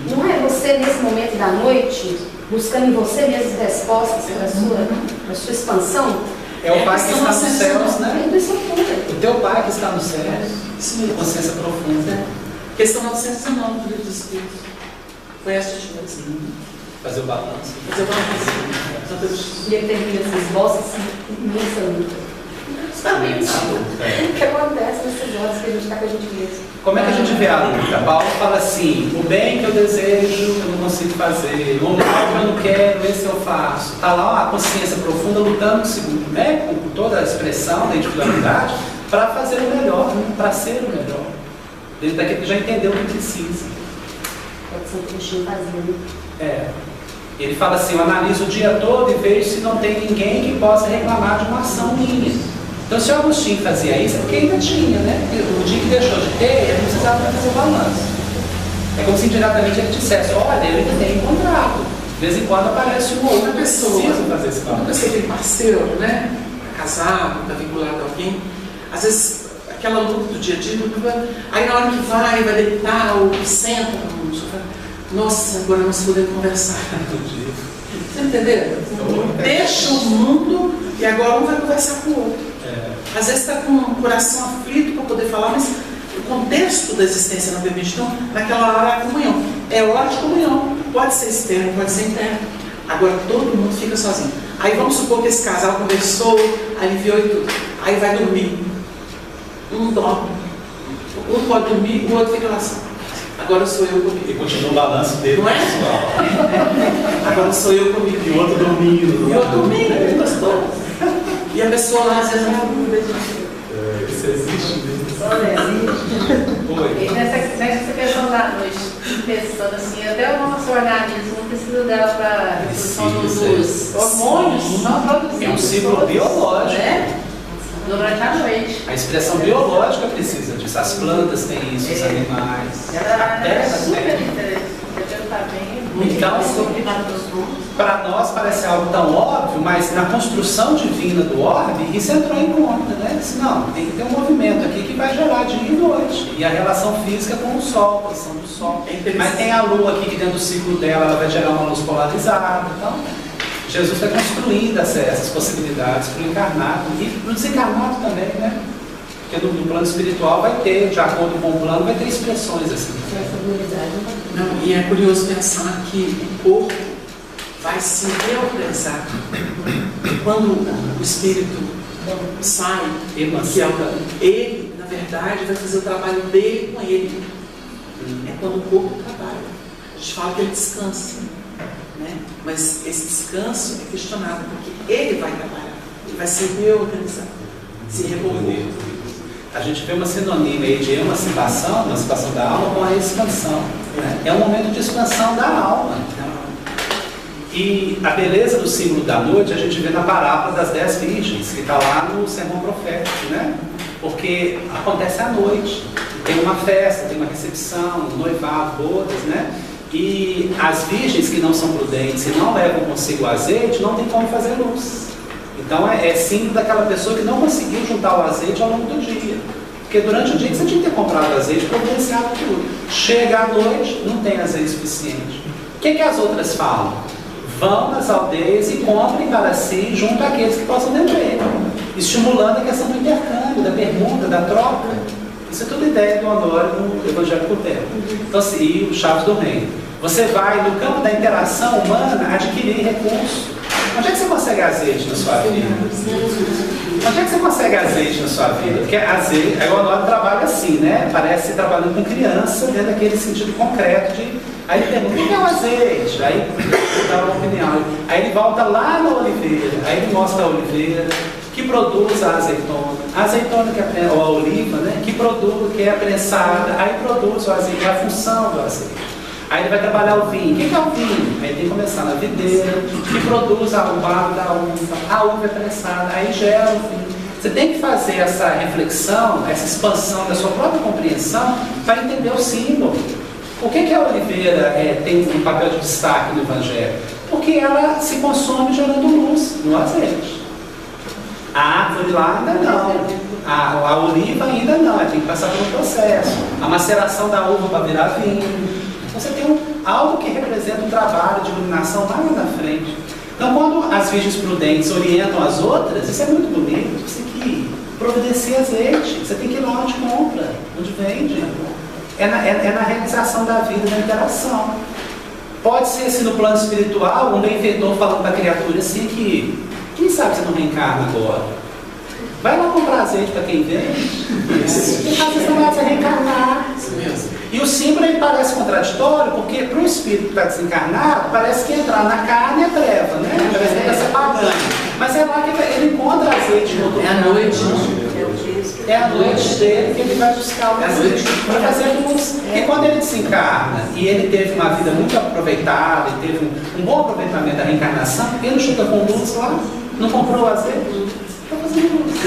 Não é você, nesse momento da noite, buscando em você mesmo respostas para a sua expansão? É o Pai que está nos céus, né? É intuição pura. O teu Pai que está nos céus. Consciência profunda. Questão 919 do Livro dos Espíritos. Foi essa atitude. Fazer o balanço. Fazer o balanço. E ele termina essas vozes imensa luta. Justamente. O que acontece nessas horas que a gente está com a gente mesmo? Como é que a gente vê a luta? Paulo fala assim: o bem que eu desejo, eu não consigo fazer. O mal que eu não quero, esse eu faço. Está lá a consciência profunda lutando, né, com toda a expressão da individualidade, para fazer o melhor, para ser o melhor. Desde daquele que já entendeu o que precisa. Pode ser um trechinho vazio. Ele fala assim: eu analiso o dia todo e vejo se não tem ninguém que possa reclamar de uma ação minha. Então, se o Agostinho fazia isso, é porque ainda tinha, né? O dia que deixou de ter, ele não precisava fazer o balanço. É como se indiretamente ele dissesse: olha, eu ainda tenho contrato. De vez em quando aparece uma outra pessoa que precisa fazer esse balanço. Uma pessoa tem parceiro, né? Está casado, está vinculado a alguém. Às vezes, aquela luta do dia a dia, aí na hora que vai deitar ou senta no sofá, nossa, agora nós podemos conversar. Você entendeu? Deixa o mundo e agora um vai conversar com o outro. Às vezes está com o coração aflito para poder falar, mas contexto da existência não permite. Então, naquela hora é a comunhão. É hora de comunhão. Pode ser externo, pode ser interno. Agora todo mundo fica sozinho. Aí vamos supor que esse casal conversou, aliviou e tudo. Aí vai dormir. Um dorme. Um pode dormir, o outro fica lá assim. Agora sou eu comigo. E continua o balanço dele, não é? Agora sou eu comigo. E o outro dormindo. E o outro dormindo, gostou. E a pessoa lá às vezes não isso existe mesmo. E nessa questão da noite, pensando assim, até o nosso organismo não precisa dela para a reprodução dos hormônios, são produzidos. É um ciclo biológico. Né? Durante a noite. A expressão biológica precisa disso. As plantas têm isso, os animais. Ela é super tem. interessante. Então, para nós parece algo tão óbvio, mas na construção divina do orbe, isso entrou em conta, né? Disse, não, tem que ter um movimento aqui que vai gerar dia e noite. E a relação física com o Sol, a posição do Sol. Mas tem a Lua aqui que dentro do ciclo dela, ela vai gerar uma luz polarizada. Então, Jesus está construindo essas possibilidades para o encarnado e para o desencarnado também, né? Porque no plano espiritual vai ter, de acordo com o plano, vai ter expressões assim. Não, e é curioso pensar que o corpo vai se reorganizar. Quando o espírito sai, ele, na verdade, vai fazer o trabalho dele com ele. É quando o corpo trabalha. A gente fala que ele descansa, né? Mas esse descanso é questionado, porque ele vai trabalhar, ele vai se reorganizar, se remover. A gente vê uma sinonímia aí de emancipação da alma com a expansão. Né? É um momento de expansão da alma. E a beleza do símbolo da noite a gente vê na parábola das 10 virgens, que está lá no sermão profético, né? Porque acontece à noite, tem uma festa, tem uma recepção, um noivado, bodas, né? E as virgens que não são prudentes e não levam consigo o azeite, não tem como fazer luz. Então é símbolo daquela pessoa que não conseguiu juntar o azeite ao longo do dia. Porque durante o dia você tinha que ter comprado azeite, providenciado tudo. Chega à noite, não tem azeite suficiente. O que as outras falam? Vão nas aldeias e comprem para si junto àqueles que possam vender. Estimulando a questão do intercâmbio, da permuta, da troca. Isso é tudo ideia do Honório no Evangelho por Terra. Então assim, e o Chaves do Reino. Você vai no campo da interação humana adquirir recursos. Onde é que você consegue azeite na sua vida? Onde é que você consegue azeite na sua vida? Porque azeite, o Honório trabalha assim, né? Parece trabalhando com criança, dentro daquele sentido concreto de... Aí ele pergunta, o que é o azeite? Aí ele dá uma opinião. Aí ele volta lá na oliveira, aí ele mostra a oliveira, que produz a azeitona que é, ou a oliva, né? Que produz, que é prensada, aí produz o azeite, é a função do azeite. Aí ele vai trabalhar o vinho. O que é o vinho? Aí tem que começar na videira, que produz o barro da uva, a uva é prensada, aí gera o vinho. Você tem que fazer essa reflexão, essa expansão da sua própria compreensão para entender o símbolo. Por que a oliveira tem um papel de destaque no Evangelho? Porque ela se consome gerando luz no azeite. A árvore lá ainda não. A oliva ainda não, ela tem que passar pelo processo. A maceração da uva para virar vinho. Você tem algo que representa um trabalho de iluminação lá na frente. Então, quando as virgens prudentes orientam as outras, isso é muito bonito. Você tem que providenciar azeite, você tem que ir lá onde compra, onde vende. É na realização da vida, na interação. Pode ser assim no plano espiritual, um benfeitor falando para a criatura assim que, quem sabe você não reencarna agora? Vai lá comprar azeite para quem vende. E faz esse negócio de reencarnar. E o símbolo ele parece contraditório, porque para o espírito que está desencarnado, parece que entrar na carne é treva, né? Parece que ele está se apagando. Mas é lá que ele encontra azeite no outro É a noite. É a noite dele que ele vai buscar o azeite para fazer luz. E quando ele desencarna e ele teve uma vida muito aproveitada, e teve um bom aproveitamento da reencarnação, ele não chega com luz lá, não comprou o azeite, está fazendo luz.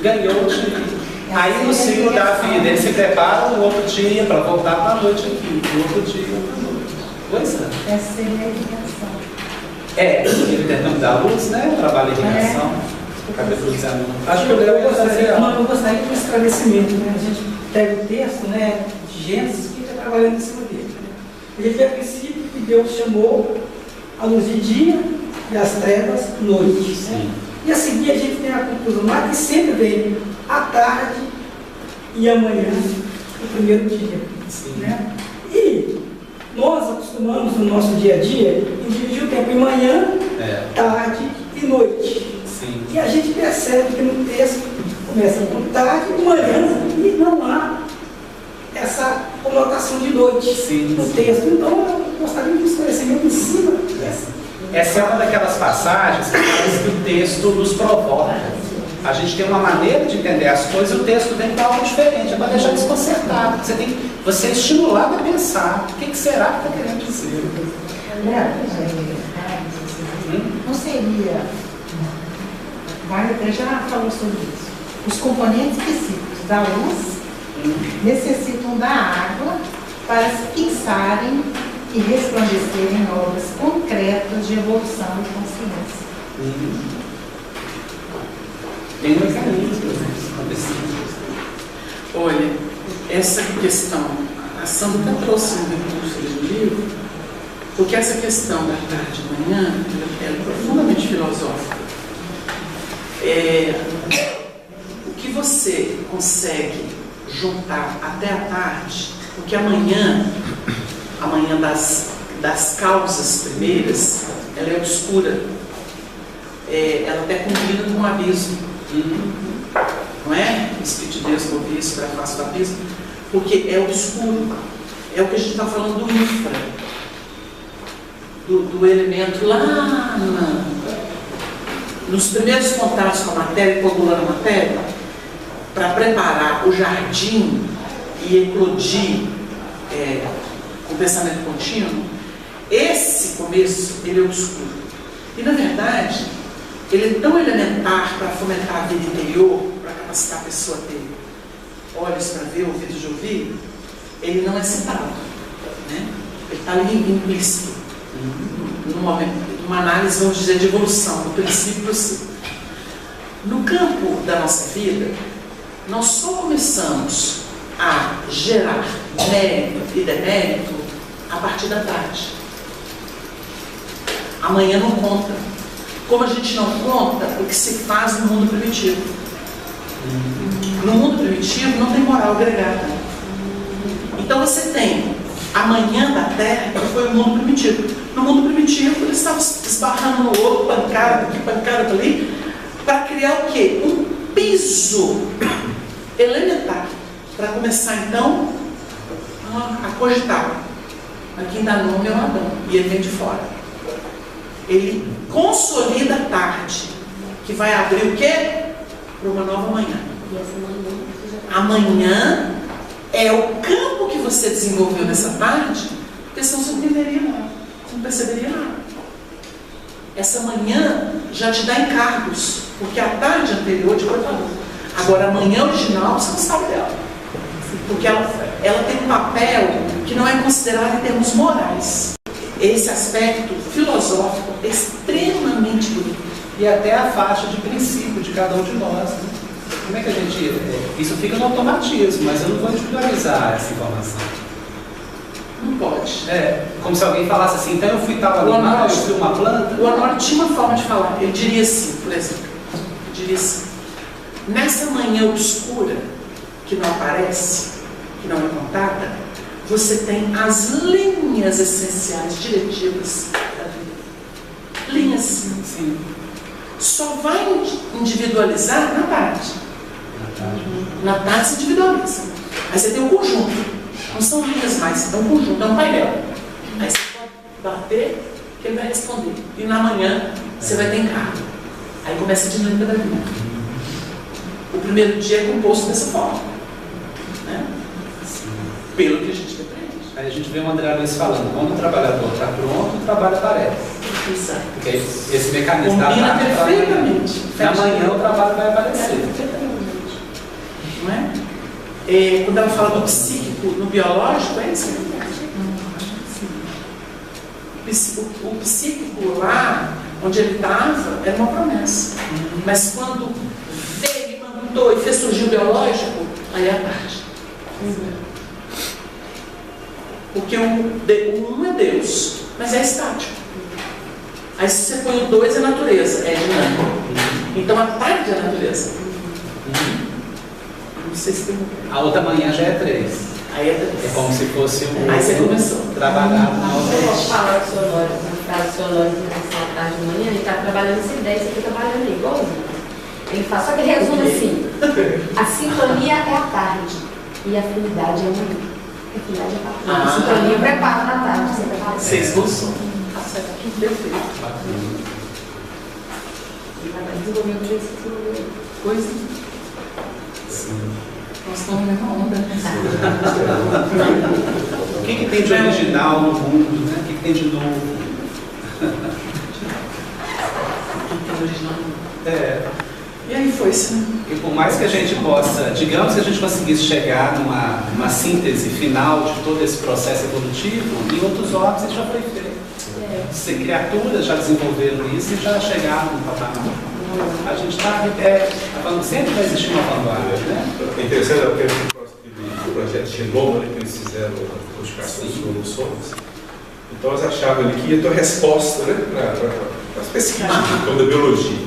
Ganhou o dia. Aí no ciclo da vida ele se prepara no outro dia para voltar para a noite aqui, no outro dia para a noite. Pois é. Essa seria a irrigação. Ele tentando dar luz, né? Trabalho de irrigação. Capítulo 19. Acho que eu gostaria de um esclarecimento, né? A gente pega o texto, né, de Gênesis e fica trabalhando em cima dele. Né? A gente vê a princípio que Deus chamou a luz de dia e as trevas noite. Né? E a seguir a gente tem a conclusão lá que sempre vem à tarde e amanhã, o primeiro dia. Sim. Né? E nós acostumamos no nosso dia a dia em dividir o tempo em manhã, tarde e noite. Sim. E a gente percebe que no texto começa com tarde e manhã e não há essa conotação de noite no texto. Então eu gostaria de um esclarecimento em cima dessa. Essa é uma daquelas passagens que parece que o texto nos provoca. A gente tem uma maneira de entender as coisas e o texto vem para algo diferente, é para deixar desconcertado. Você é estimulado a pensar o que será que está querendo dizer. Não seria, Wagner até já falou sobre isso, os componentes físicos da luz necessitam da água para se fixarem e resplandecerem em obras concretas de evolução e consciência. Tem mecanismos, né? Olha, essa questão, a Sandra trouxe um recurso do livro, porque essa questão da tarde e manhã, ela é profundamente filosófica. O que você consegue juntar até a tarde, porque amanhã das causas primeiras, ela é obscura. Ela até combina com um abismo. Não é? O Espírito de Deus movia isso para a face do abismo, porque é obscuro. É o que a gente está falando do infra, do elemento lá nos primeiros contatos com a matéria, coagulando a matéria, para preparar o jardim e eclodir com o pensamento contínuo. Esse começo, ele é obscuro. E, na verdade, ele é tão elementar para fomentar a vida interior, para capacitar a pessoa a ter olhos para ver, ouvidos de ouvir, ele não é citado. Né? Ele está ali implícito. Numa análise, vamos dizer, de evolução, do princípio para o ciclo. No campo da nossa vida, nós só começamos a gerar mérito e demérito a partir da tarde. Amanhã não conta. Como a gente não conta o que se faz no mundo primitivo. No mundo primitivo não tem moral agregada. Então você tem a manhã da terra, que foi o mundo primitivo. No mundo primitivo eles estavam esbarrando no outro, pancada aqui, pancada ali, para criar o quê? Um piso elementar, para começar então a cogitar. Mas quem dá nome é o Adão, e ele vem de fora. Ele consolida a tarde, que vai abrir o quê? Para uma nova manhã. Amanhã é o campo que você desenvolveu nessa tarde, porque senão você não entenderia nada, você não perceberia nada. Essa manhã já te dá encargos, porque a tarde anterior te preparou. Agora, a manhã original, você não sabe dela. Porque ela tem um papel que não é considerado em termos morais. Esse aspecto filosófico é extremamente bonito. E até a faixa de princípio de cada um de nós. Né? Como é que a gente... Isso fica no automatismo, mas eu não vou individualizar essa informação. Não pode. Como se alguém falasse assim, então eu fui tal animal, eu fui uma planta. O Honório tinha uma forma de falar. Ele diria assim, por exemplo. Ele diria assim, nessa manhã obscura, que não aparece, que não é contada, você tem as linhas essenciais, diretivas da vida. Linhas. Sim. Só vai individualizar na tarde. Na tarde se individualiza. Aí você tem um conjunto. Não são linhas mais, é um conjunto, é um painel. Aí você pode bater, que ele vai responder. E na manhã você vai ter encargo. Aí começa a dinâmica da vida. O primeiro dia é composto dessa forma. Né? Pelo que a gente depreende. Aí a gente vê o André Luiz falando, quando o trabalhador está pronto, o trabalho aparece. Exato. Porque esse mecanismo combina perfeitamente. Na manhã o trabalho vai aparecer. Não é? Quando ela fala do psíquico no biológico, é isso mesmo. O psíquico lá, onde ele estava, era uma promessa. Mas quando veio, mandou e fez surgir o biológico, aí é a parte. Porque um é Deus, mas é estático. Aí se você põe o 2 é natureza, é dinâmico. Então a parte é a natureza. Não sei se tem. A outra manhã já é 3. Aí é É como se fosse um Aí você começou. trabalhado na outra. Eu posso falar do seu Honório, no caso do seu Honório em relação à tarde de manhã, ele está trabalhando essa ideia, você fica trabalhando igualzinho. Ele faz, só que ele resume assim, a sintonia é a tarde e a afinidade é a manhã. A afinidade é a tarde. A sintonia prepara na tarde, você prepara. Você esboçou. Perfeito. Ele vai desenvolvendo o jeito que você desenvolveu. Coisa. Nós estamos na mesma onda. O que tem de original no mundo, né? O que tem de novo? O que tem original? E aí foi-se, né? Porque por mais que a gente possa, digamos que a gente conseguisse chegar numa síntese final de todo esse processo evolutivo, em outros órgãos isso já foi feito. Criaturas já desenvolveram isso e já chegaram no patamar. A gente está sempre vai existir uma vanguarda, né? É interessante, porque o projeto Genoma, né, que eles fizeram a codificação dos cromossomos, então eles achavam ali que ia ter uma resposta, né, para as pesquisas da biologia.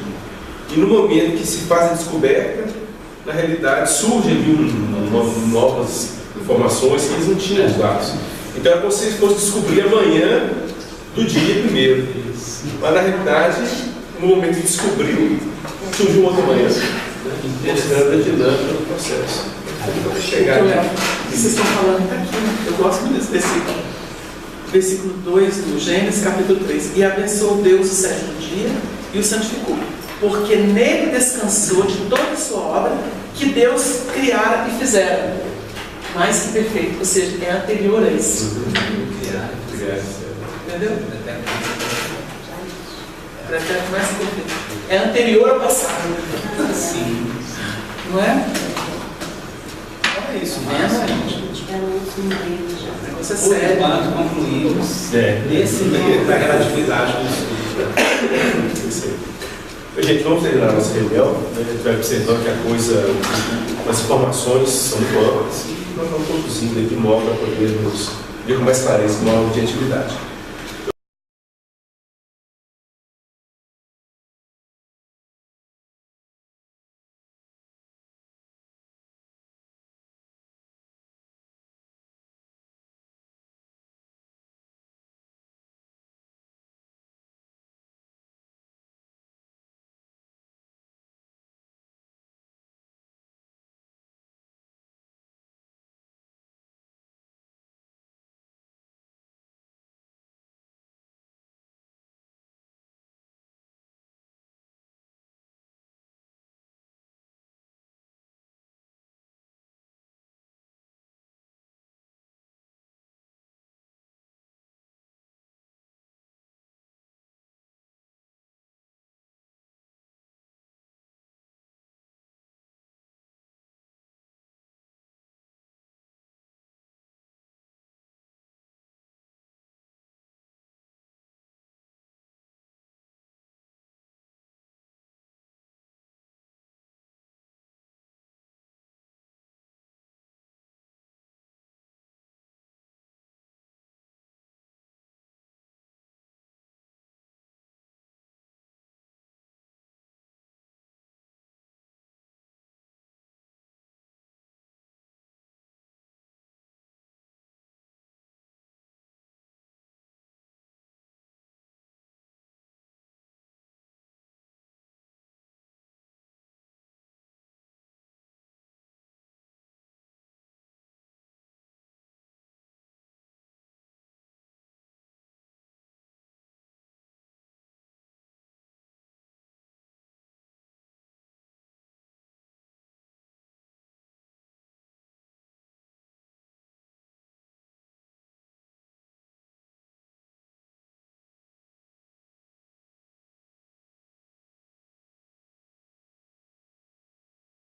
E no momento que se faz a descoberta, na realidade surgem ali novas informações que eles não tinham os dados. Então é como se fosse descobrir amanhã do dia primeiro. Mas na realidade, no momento que descobriu, surgiu outra manhã, mostrando a dinâmica do processo. Para chegar O que vocês estão falando está aqui, né? Eu gosto muito desse versículo. Versículo 2 do Gênesis, capítulo 3. E abençoou Deus o sétimo dia e o santificou, porque nele descansou de toda a sua obra que Deus criara e fizera. Mais que perfeito, ou seja, é anterior a isso. Entendeu? Mais que perfeito. É anterior ao passado. Sim. Não é? É isso mesmo. É no último dia já. Negócio é Por sério. enquanto concluímos nesse nível da gratividade do estudo. Gente, vamos terminar a nossa reunião. A gente vai observando que a coisa, as informações são muito amplas e nós vamos produzindo de modo a podermos ver com mais clareza, com maior objetividade.